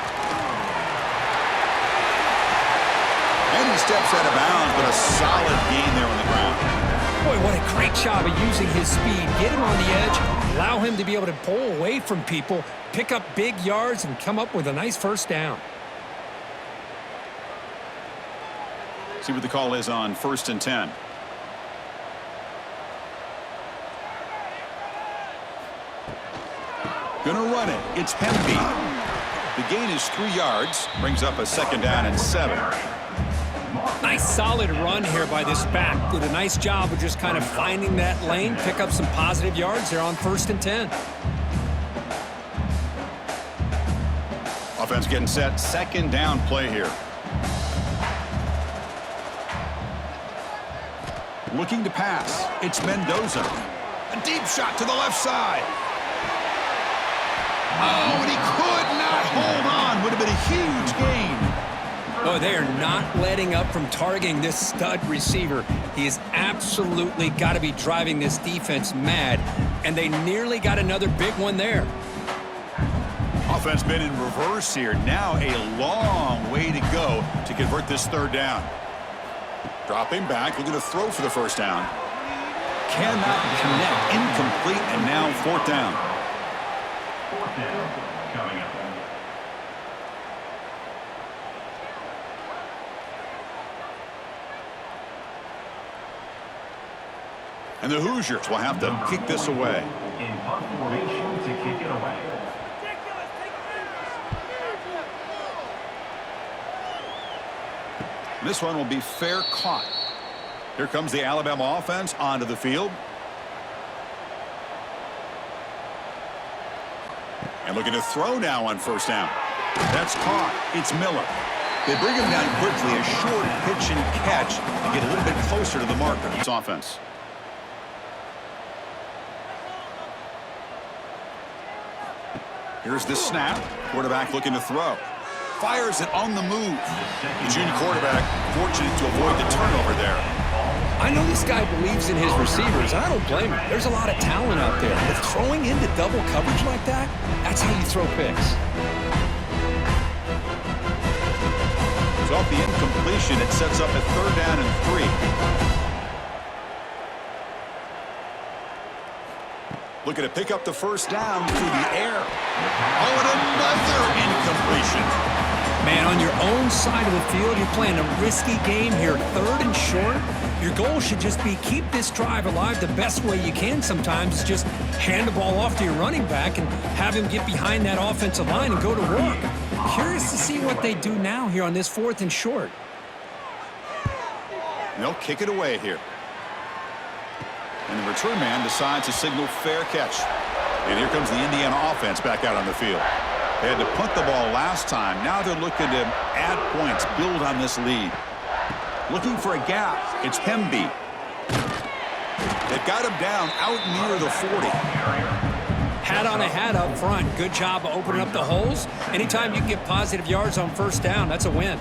And he steps out of bounds, but a solid gain there on the ground. Boy, what a great job of using his speed. Get him on the edge, allow him to be able to pull away from people, pick up big yards, and come up with a nice 1st down. See what the call is on 1st and 10. Gonna run it. It's Hemby. The gain is 3 yards. Brings up a 2nd down and 7. Nice solid run here by this back. Did a nice job of just kind of finding that lane, pick up some positive yards there on 1st and 10. Offense getting set. 2nd down play here. Looking to pass. It's Mendoza. A deep shot to the left side. Oh, and he could not hold on. Would have been a huge gain. Oh, they are not letting up from targeting this stud receiver. He has absolutely got to be driving this defense mad, and they nearly got another big one there. Offense been in reverse here. Now a long way to go to convert this 3rd down. Dropping back, looking to throw for the 1st down. Cannot connect. Incomplete, and now 4th down. 4th down coming up. And the Hoosiers will have to kick this away. In punt formation to kick it away. This one will be fair caught. Here comes the Alabama offense onto the field. And looking to throw now on first down. That's caught. It's Miller. They bring him down quickly. A short pitch and catch to get a little bit closer to the marker. It's offense. Here's the snap. Quarterback looking to throw. Fires it on the move. The junior quarterback fortunate to avoid the turnover there. I know this guy believes in his receivers, and I don't blame him. There's a lot of talent out there. But throwing into double coverage like that, that's how you throw picks. So off the incompletion, it sets up a 3rd down and 3. Looking to pick up the first down through the air. Oh, and another incompletion. Man, on your own side of the field, you're playing a risky game here. 3rd and short. Your goal should just be keep this drive alive the best way you can sometimes. Is just hand the ball off to your running back and have him get behind that offensive line and go to work. Curious to see what they do now here on this 4th and short. They'll kick it away here. And the return man decides to signal fair catch. And here comes the Indiana offense back out on the field. They had to punt the ball last time. Now they're looking to add points, build on this lead. Looking for a gap. It's Hemby. They've got him down out near the 40. Hat on a hat up front. Good job of opening up the holes. Anytime you can get positive yards on first down, that's a win.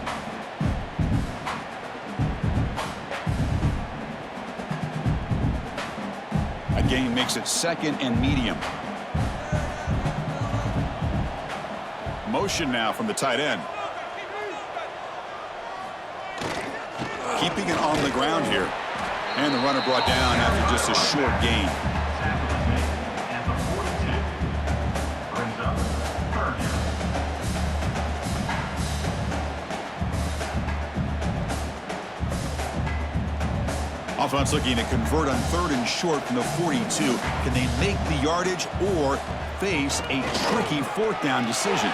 A gain makes it 2nd and medium. Motion now from the tight end. Keeping it on the ground here. And the runner brought down after just a short gain. At the 42. Brings up 3rd down. Offense looking to convert on 3rd and short from the 42. Can they make the yardage or face a tricky 4th down decision?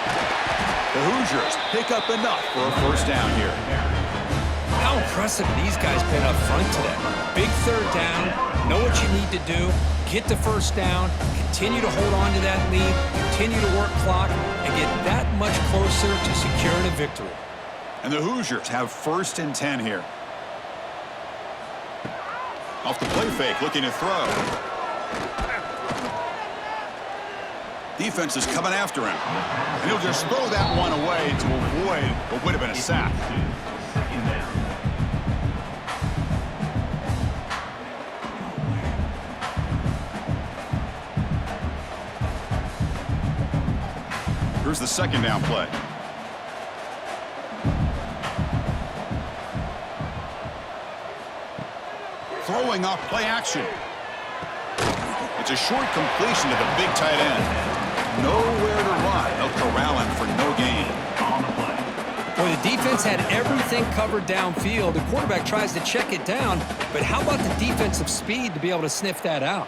The Hoosiers pick up enough for a first down here. How impressive these guys been up front today. Big 3rd down, know what you need to do, get the first down, continue to hold on to that lead, continue to work clock, and get that much closer to securing a victory. And the Hoosiers have 1st and 10 here. Off the play fake, looking to throw. Defense is coming after him. And he'll just throw that one away to avoid what would have been a sack. 2nd down. Here's the 2nd down play. Throwing off play action. It's a short completion to the big tight end. Nowhere to run. They'll corral him for no gain. On the play. Well, the defense had everything covered downfield. The quarterback tries to check it down, but how about the defensive speed to be able to sniff that out?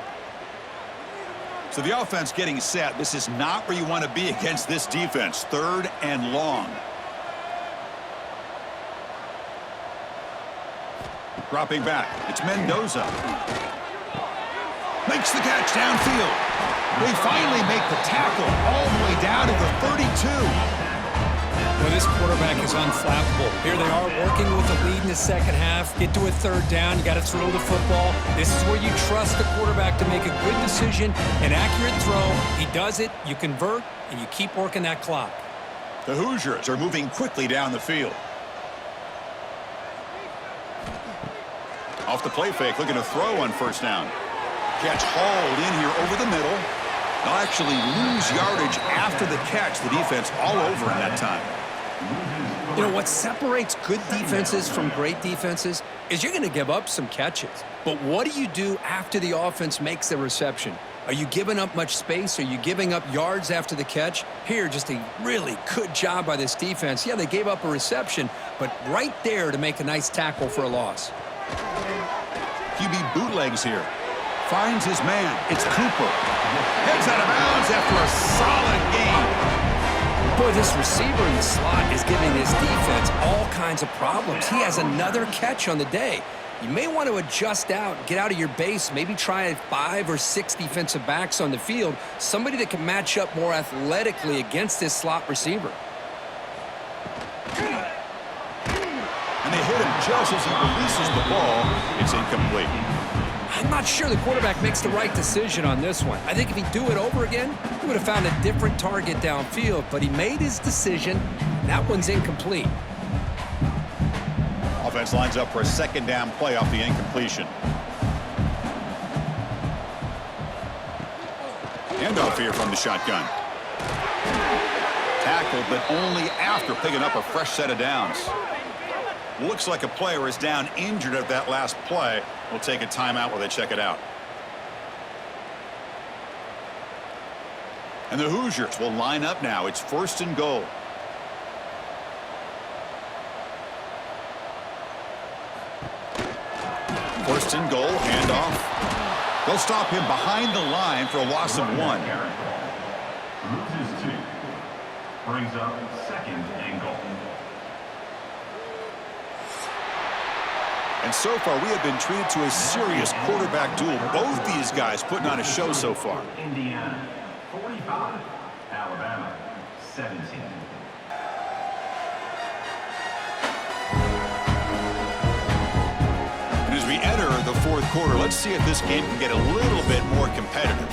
So the offense getting set. This is not where you want to be against this defense. 3rd and long. Dropping back. It's Mendoza. Makes the catch downfield. They finally make the tackle all the way down to the 32. Well, this quarterback is unflappable. Here they are working with the lead in the 2nd half. Get to a 3rd down. You got to throw the football. This is where you trust the quarterback to make a good decision, an accurate throw. He does it, you convert, and you keep working that clock. The Hoosiers are moving quickly down the field. Off the play fake, looking to throw on first down. Catch hauled in here over the middle. They'll actually lose yardage after the catch. The defense all over in that time. You know, what separates good defenses from great defenses is you're going to give up some catches. But what do you do after the offense makes the reception? Are you giving up much space? Are you giving up yards after the catch? Here, just a really good job by this defense. Yeah, they gave up a reception, but right there to make a nice tackle for a loss. QB bootlegs here. Finds his man. It's Cooper. Heads out of bounds after a solid game. Boy, this receiver in the slot is giving his defense all kinds of problems. He has another catch on the day. You may want to adjust out, get out of your base, maybe try 5 or 6 defensive backs on the field, somebody that can match up more athletically against this slot receiver. And they hit him just as he releases the ball. It's incomplete. I'm not sure the quarterback makes the right decision on this one. I think if he'd do it over again, he would have found a different target downfield, but he made his decision. That one's incomplete. Offense lines up for a second down play off the incompletion. Handoff here from the shotgun. Tackled, but only after picking up a fresh set of downs. Looks like a player is down injured at that last play. We'll take a timeout while they check it out. And the Hoosiers will line up now. It's 1st and goal. First and goal, handoff. They'll stop him behind the line for a loss of 1. Loses 2. Brings up 2nd and goal. And so far, we have been treated to a serious quarterback duel. Both these guys putting on a show so far. Indiana 45. Alabama 17. And as we enter the 4th quarter, let's see if this game can get a little bit more competitive.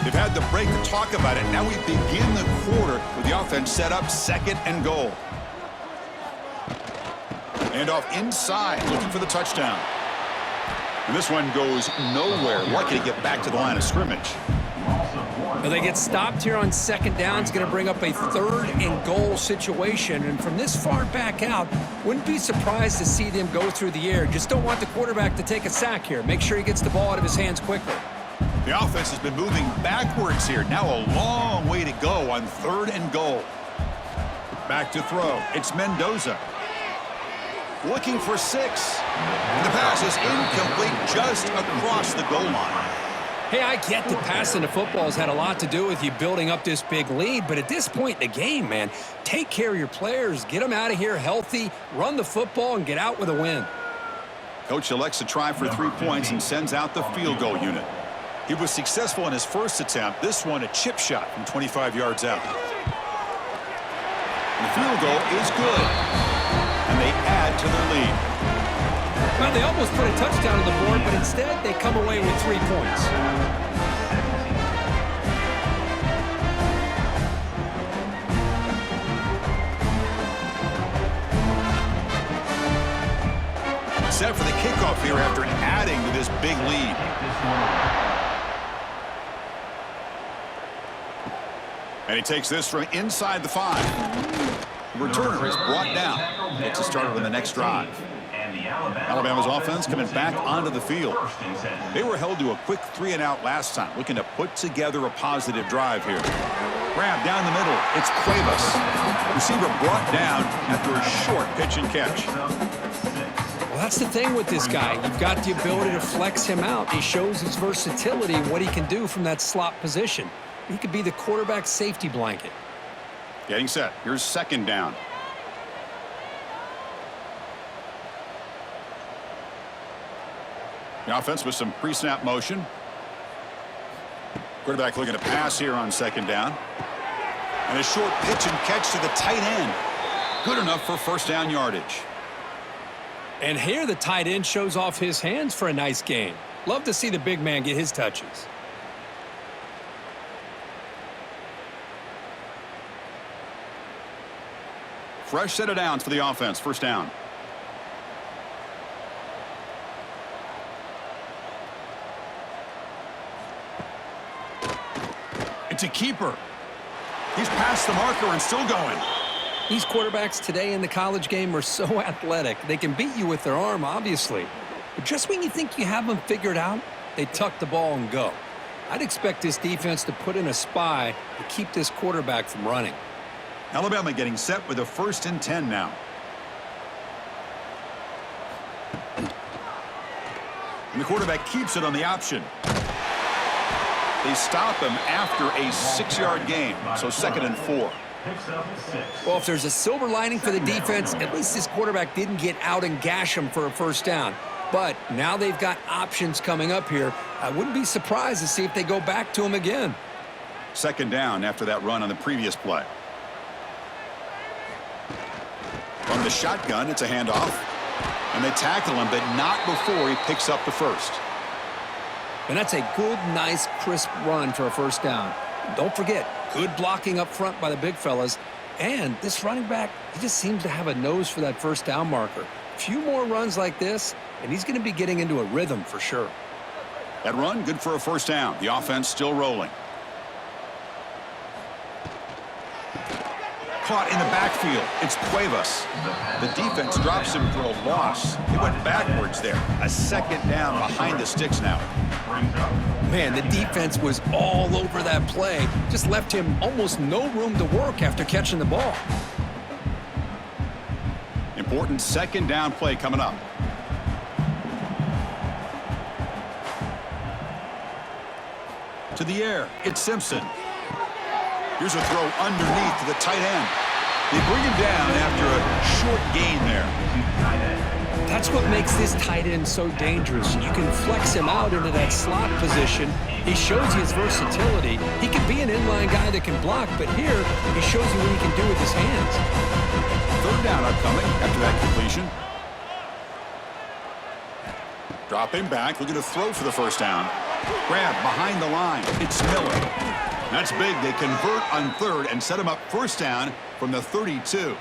They've had the break to talk about it. Now we begin the quarter with the offense set up 2nd and goal. And off inside, looking for the touchdown. And this one goes nowhere. Lucky to get back to the line of scrimmage. Well, they get stopped here on 2nd down. It's going to bring up a 3rd and goal situation. And from this far back out, wouldn't be surprised to see them go through the air. Just don't want the quarterback to take a sack here. Make sure he gets the ball out of his hands quickly. The offense has been moving backwards here. Now a long way to go on 3rd and goal. Back to throw. It's Mendoza. Looking for 6. And the pass is incomplete just across the goal line. Hey, I get that passing the football has had a lot to do with you building up this big lead, but at this point in the game, man, take care of your players, get them out of here healthy, run the football, and get out with a win. Coach elects to try for 3 points and sends out the field goal unit. He was successful in his first attempt. This one a chip shot from 25 yards out. And the field goal is good. And they add to their lead. Well, they almost put a touchdown on the board, but instead they come away with 3 points. Set for the kickoff here after adding to this big lead. And he takes this from inside the 5. The returner is brought down. Gets a starter on the next drive. Alabama's offense coming back onto the field. They were held to a quick 3-and-out last time, looking to put together a positive drive here. Grab down the middle. It's Cuevas. Receiver brought down after a short pitch and catch. Well, that's the thing with this guy. You've got the ability to flex him out. He shows his versatility, what he can do from that slot position. He could be the quarterback safety blanket. Getting set. Here's 2nd down. The offense with some pre-snap motion. Quarterback looking to pass here on 2nd down. And a short pitch and catch to the tight end. Good enough for 1st down yardage. And here the tight end shows off his hands for a nice gain. Love to see the big man get his touches. Fresh set of downs for the offense. 1st down. It's a keeper. He's past the marker and still going. These quarterbacks today in the college game are so athletic. They can beat you with their arm, obviously. But just when you think you have them figured out, they tuck the ball and go. I'd expect this defense to put in a spy to keep this quarterback from running. Alabama getting set with a 1st and 10 now. And the quarterback keeps it on the option. They stop him after a 6-yard gain, so 2nd and 4. picks up 6. Well, if there's a silver lining for the defense, at least this quarterback didn't get out and gash him for a first down. But now they've got options coming up here. I wouldn't be surprised to see if they go back to him again. Second down after that run on the previous play. From the shotgun, it's a handoff. And they tackle him, but not before he picks up the first. And that's a good, nice, crisp run for a first down. Don't forget, good blocking up front by the big fellas. And this running back, he just seems to have a nose for that first down marker. A few more runs like this, and he's going to be getting into a rhythm for sure. That run, good for a first down. The offense still rolling. Caught in the backfield. It's Cuevas. The defense drops him for a loss. He went backwards there. A second down behind the sticks now. Man, the defense was all over that play. Just left him almost no room to work after catching the ball. Important second down play coming up. To the air, it's Simpson. Here's a throw underneath to the tight end. They bring him down after a short gain there. That's what makes this tight end so dangerous. You can flex him out into that slot position. He shows you his versatility. He can be an inline guy that can block, but here he shows you what he can do with his hands. Third down upcoming after that completion. Dropping back, looking to throw for the first down. Grab behind the line. It's Miller. That's big. They convert on third and set him up first down from the 32.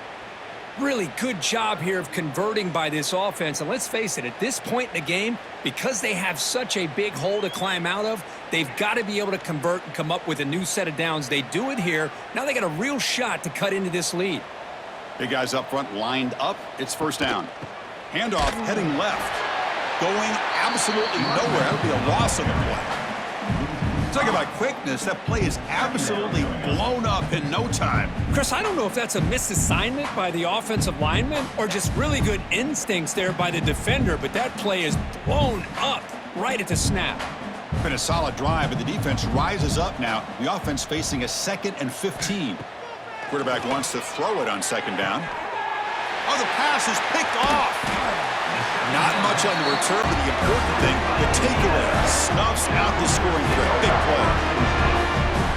Really good job here of converting by this offense. And let's face it, at this point in the game, because they have such a big hole to climb out of, they've got to be able to convert and come up with a new set of downs. They do it here. Now they got a real shot to cut into this lead. Big guys up front lined up. It's first down. Handoff heading left. Going absolutely nowhere. That would be a loss on the play. Talk about quickness. That play is absolutely blown up in no time. Chris, I don't know if that's a misassignment by the offensive lineman or just really good instincts there by the defender, but that play is blown up right at the snap. Been a solid drive, but the defense rises up now. The offense facing a 2nd and 15. Quarterback wants to throw it on second down. Oh, the pass is picked off. Not much on the return, but the important thing, the takeaway snuffs out the scoring threat. Big play.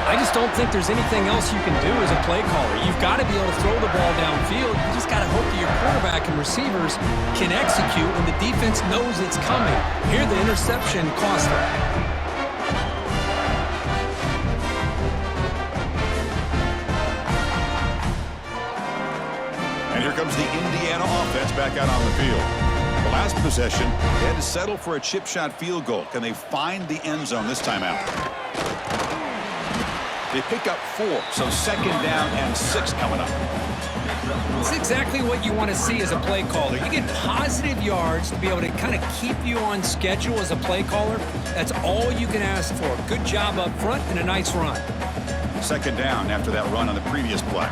I just don't think there's anything else you can do as a play caller. You've got to be able to throw the ball downfield. You just got to hope that your quarterback and receivers can execute and the defense knows it's coming. Here, the interception cost them. And here comes the Indiana offense back out on the field. The last possession, they had to settle for a chip shot field goal. Can they find the end zone this time out? They pick up 4, so second down and 6 coming up. It's exactly what you want to see as a play caller. You get positive yards to be able to kind of keep you on schedule as a play caller. That's all you can ask for. Good job up front and a nice run. Second down after that run on the previous play.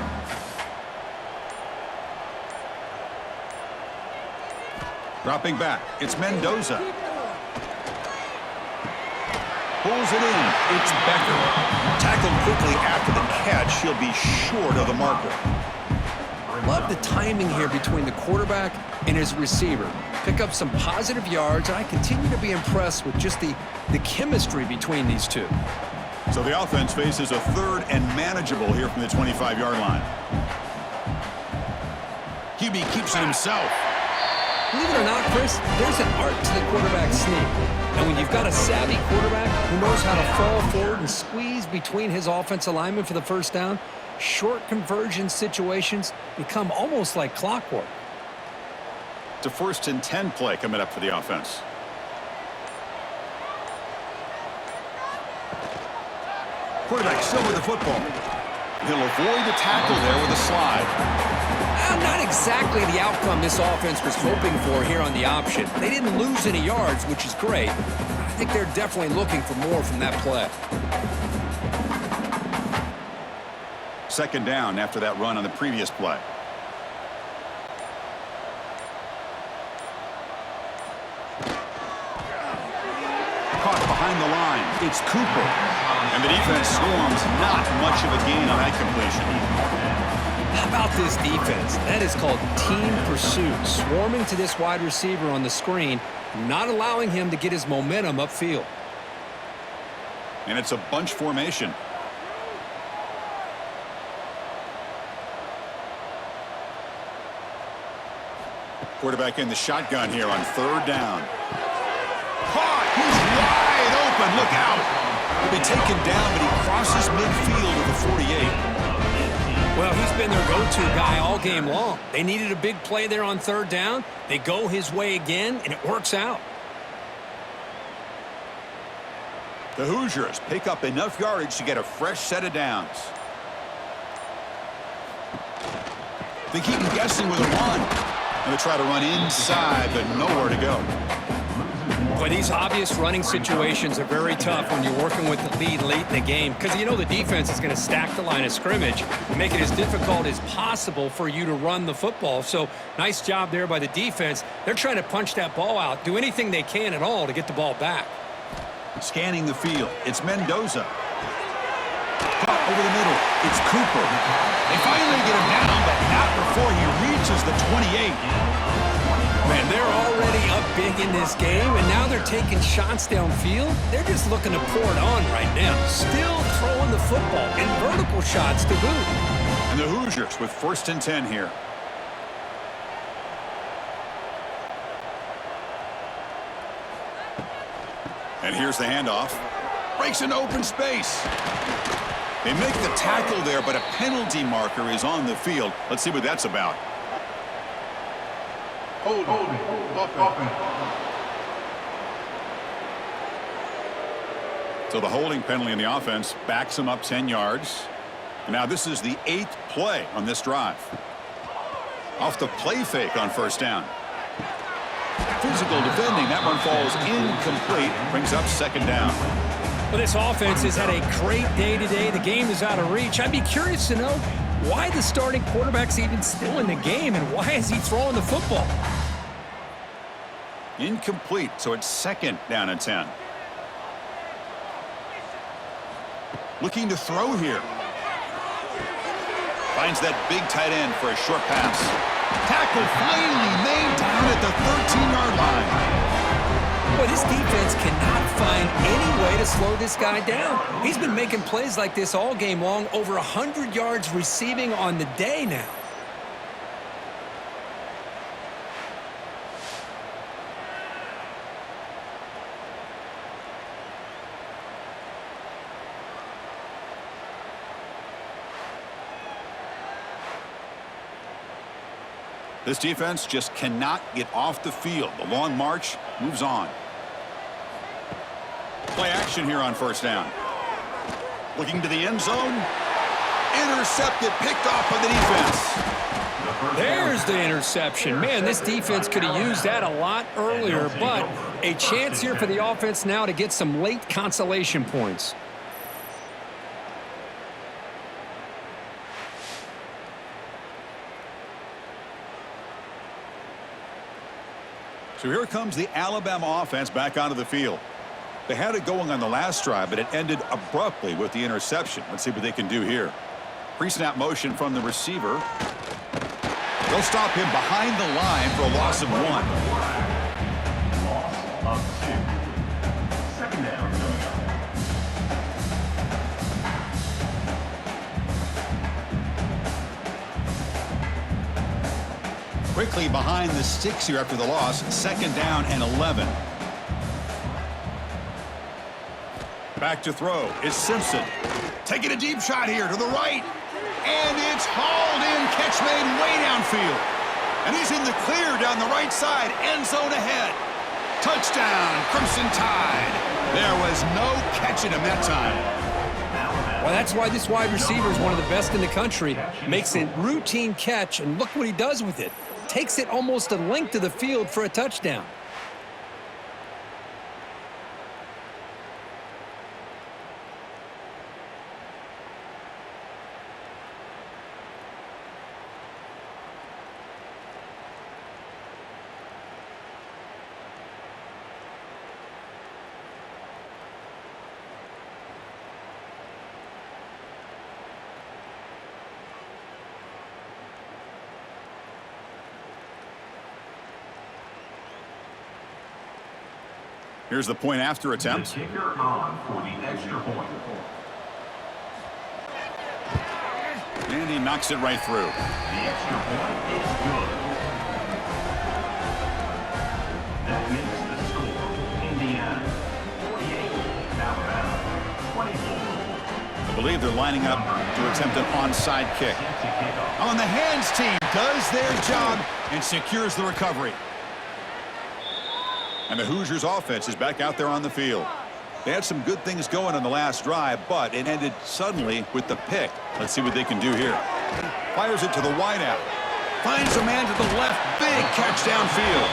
Dropping back, it's Mendoza. Pulls it in, it's Becker. Tackled quickly after the catch, he'll be short of the marker. Love the timing here between the quarterback and his receiver. Pick up some positive yards, and I continue to be impressed with just the chemistry between these two. So the offense faces a third and manageable here from the 25-yard line. QB keeps it himself. Believe it or not, Chris, there's an art to the quarterback sneak. And when you've got a savvy quarterback who knows how to fall forward and squeeze between his offensive linemen for the first down, short conversion situations become almost like clockwork. It's a 1st and 10 play coming up for the offense. Quarterback still with the football. He'll avoid the tackle there with a slide. Not exactly the outcome this offense was hoping for here on the option. They didn't lose any yards, which is great. I think they're definitely looking for more from that play. Second down after that run on the previous play. Caught behind the line. It's Cooper. And the defense swarms not much of a gain on that completion. How about this defense? That is called team pursuit. Swarming to this wide receiver on the screen, not allowing him to get his momentum upfield. And it's a bunch formation. Quarterback in the shotgun here on third down. Caught! He's wide open. Look out! He'll be taken down, but he crosses midfield to the 48. Well, he's been their go-to guy all game long. They needed a big play there on third down. They go his way again, and it works out. The Hoosiers pick up enough yardage to get a fresh set of downs. They keep him guessing with a run. And they try to run inside, but nowhere to go. But these obvious running situations are very tough when you're working with the lead late in the game because you know the defense is going to stack the line of scrimmage and make it as difficult as possible for you to run the football. So nice job there by the defense. They're trying to punch that ball out, do anything they can at all to get the ball back. Scanning the field, it's Mendoza. Caught over the middle, it's Cooper. They finally get him down, but not before he reaches the 28. Man, they're already up big in this game, and now they're taking shots downfield. They're just looking to pour it on right now. Still throwing the football, and vertical shots to boot. And the Hoosiers with 1st and 10 here. And here's the handoff. Breaks into open space. They make the tackle there, but a penalty marker is on the field. Let's see what that's about. So the holding penalty in the offense backs them up 10 yards. And now this is the 8th play on this drive. Off the play fake on 1st down. Physical defending. That one falls incomplete. Brings up 2nd down. Well, this offense has had a great day today. The game is out of reach. I'd be curious to know why the starting quarterback's even still in the game and why is he throwing the football? Incomplete, so it's 2nd down and 10. Looking to throw here. Finds that big tight end for a short pass. Tackle finally made down at the 13-yard line. Well, this defense cannot find any way to slow this guy down. He's been making plays like this all game long, over 100 yards receiving on the day now. This defense just cannot get off the field. The long march moves on. Play action here on 1st down. Looking to the end zone. Intercepted, picked off by the defense. There's the interception. Man, this defense could have used that a lot earlier, but a chance here for the offense now to get some late consolation points. So here comes the Alabama offense back onto the field. They had it going on the last drive, but it ended abruptly with the interception. Let's see what they can do here. Pre-snap motion from the receiver. They'll stop him behind the line for a loss of 1. Loss of 2. 2nd down. Quickly behind the sticks here after the loss. 2nd down and 11. Back to throw. It's Simpson. Taking a deep shot here to the right. And it's hauled in. Catch made way downfield. And he's in the clear down the right side. End zone ahead. Touchdown, Crimson Tide. There was no catching him that time. Well, that's why this wide receiver is one of the best in the country. Makes a routine catch, and look what he does with it. Takes it almost a length of the field for a touchdown. Here's the point after attempt. The kicker on for the extra point. And he knocks it right through. The extra point is good. That makes the score Indiana 48, Alabama 24. I believe they're lining up to attempt an onside kick. On the hands team does their job and secures the recovery. And the Hoosiers offense is back out there on the field. They had some good things going on the last drive, but it ended suddenly with the pick. Let's see what they can do here. Fires it to the wideout. Finds a man to the left. Big catch downfield.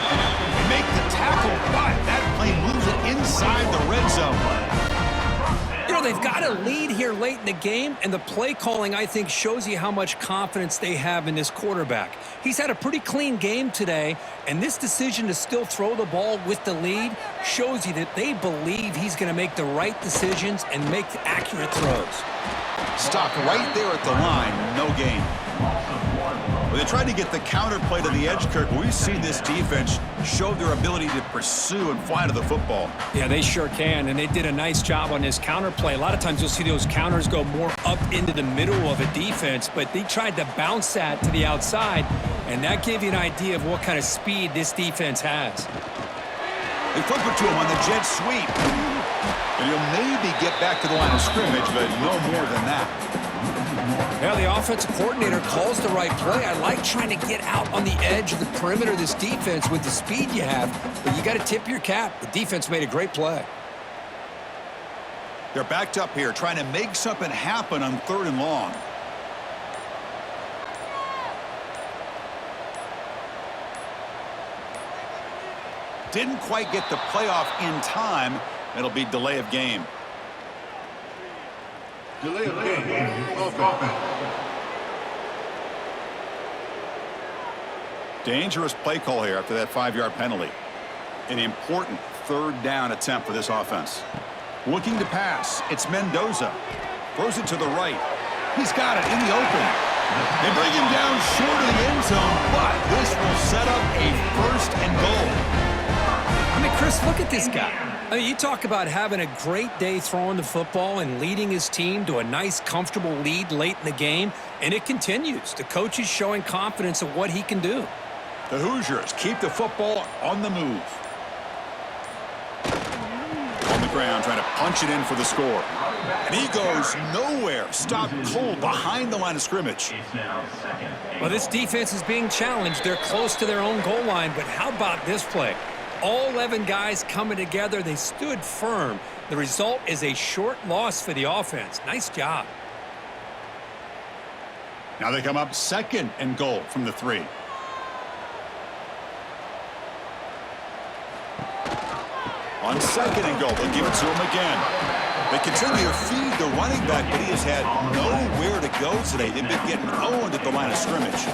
They make the tackle, but that play moves it inside the red zone. You know, they've got a lead here late in the game, and the play calling, I think, shows you how much confidence they have in this quarterback. He's had a pretty clean game today, and this decision to still throw the ball with the lead shows you that they believe he's going to make the right decisions and make accurate throws. Stopped right there at the line, no gain. Well, they tried to get the counter play to the edge, Kirk. We've seen this defense show their ability to pursue and fly to the football. Yeah, they sure can, and they did a nice job on this counter play. A lot of times you'll see those counters go more up into the middle of a defense, but they tried to bounce that to the outside, and that gave you an idea of what kind of speed this defense has. They flip it to him on the jet sweep. And he'll maybe get back to the line of scrimmage, but no more than that. Yeah, the offensive coordinator calls the right play. I like trying to get out on the edge of the perimeter of this defense with the speed you have, but you got to tip your cap. The defense made a great play. They're backed up here trying to make something happen on 3rd and long. Didn't quite get the playoff in time. It'll be delay of game. Delay of game. Offense. Dangerous play call here after that 5-yard penalty. An important 3rd down attempt for this offense. Looking to pass. It's Mendoza. Throws it to the right. He's got it in the open. They bring him down short of the end zone, but this will set up a 1st and goal. I mean, Chris, look at this guy. I mean, you talk about having a great day throwing the football and leading his team to a nice, comfortable lead late in the game, and it continues. The coach is showing confidence of what he can do. The Hoosiers keep the football on the move. On the ground, trying to punch it in for the score. And he goes nowhere. Stopped cold behind the line of scrimmage. Well, this defense is being challenged. They're close to their own goal line, but how about this play? All 11 guys coming together. They stood firm. The result is a short loss for the offense. Nice job. Now they come up 2nd and goal from the 3. On 2nd and goal, they'll give it to him again. They continue to feed the running back, but he has had nowhere to go today. They've been getting owned at the line of scrimmage.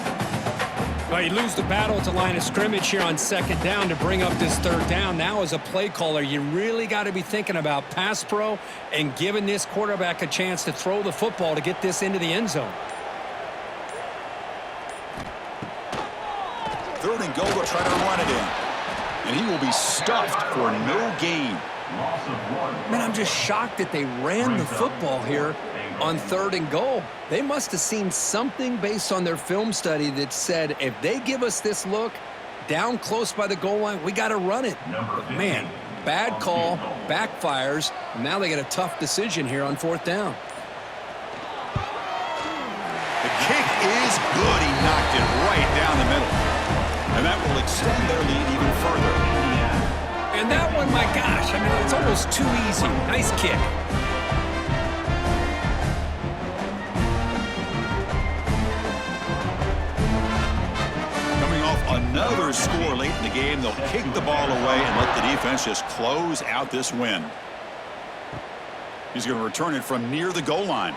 Well, you lose the battle at the line of scrimmage here on 2nd down to bring up this 3rd down. Now, as a play caller, you really got to be thinking about pass pro and giving this quarterback a chance to throw the football to get this into the end zone. 3rd and goal, they'll try to run it in. And he will be stuffed for no gain. Man, I'm just shocked that they ran the football here on 3rd and goal. They must have seen something based on their film study that said, if they give us this look down close by the goal line, we got to run it. But man, bad call, backfires. Now they got a tough decision here on 4th down. The kick is good. He knocked it right down the middle. And that will extend their lead even further. And that one, my gosh, I mean, it's almost too easy. Nice kick. Coming off another score late in the game, they'll kick the ball away and let the defense just close out this win. He's going to return it from near the goal line.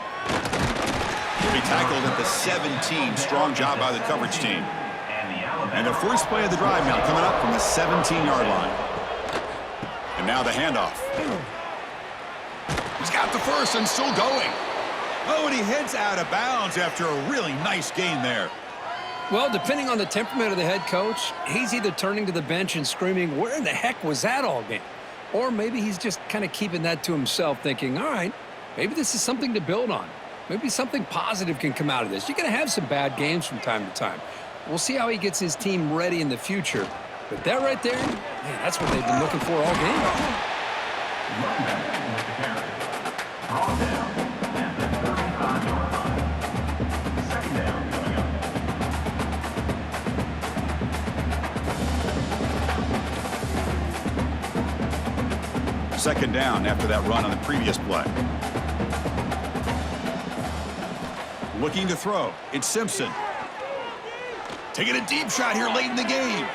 He'll be tackled at the 17. Strong job by the coverage team. And the first play of the drive now coming up from the 17-yard line. And now the handoff. He's got the first and still going. Oh, and he heads out of bounds after a really nice gain there. Well, depending on the temperament of the head coach, he's either turning to the bench and screaming, where in the heck was that all game? Or maybe he's just kind of keeping that to himself, thinking, all right, maybe this is something to build on. Maybe something positive can come out of this. You're going to have some bad games from time to time. We'll see how he gets his team ready in the future. But that right there, man, that's what they've been looking for all game. Running back with the carry. Brought down at the 35-yard line. Second down coming up. Second down after that run on the previous play. Looking to throw. It's Simpson. Taking a deep shot here late in the game.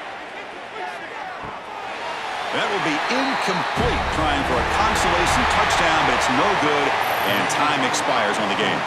That will be incomplete, trying for a consolation touchdown, but it's no good, and time expires on the game.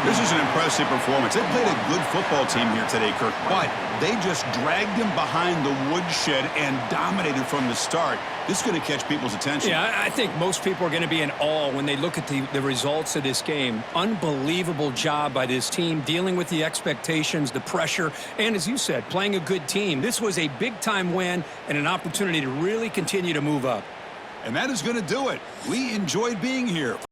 This is an impressive performance. They played a good football team here today, Kirk, but they just dragged him behind the woodshed and dominated from the start. This is going to catch people's attention. Yeah, I think most people are going to be in awe when they look at the results of this game. Unbelievable job by this team, dealing with the expectations, the pressure, and as you said, playing a good team. This was a big-time win and an opportunity to really continue to move up. And that is going to do it. We enjoyed being here.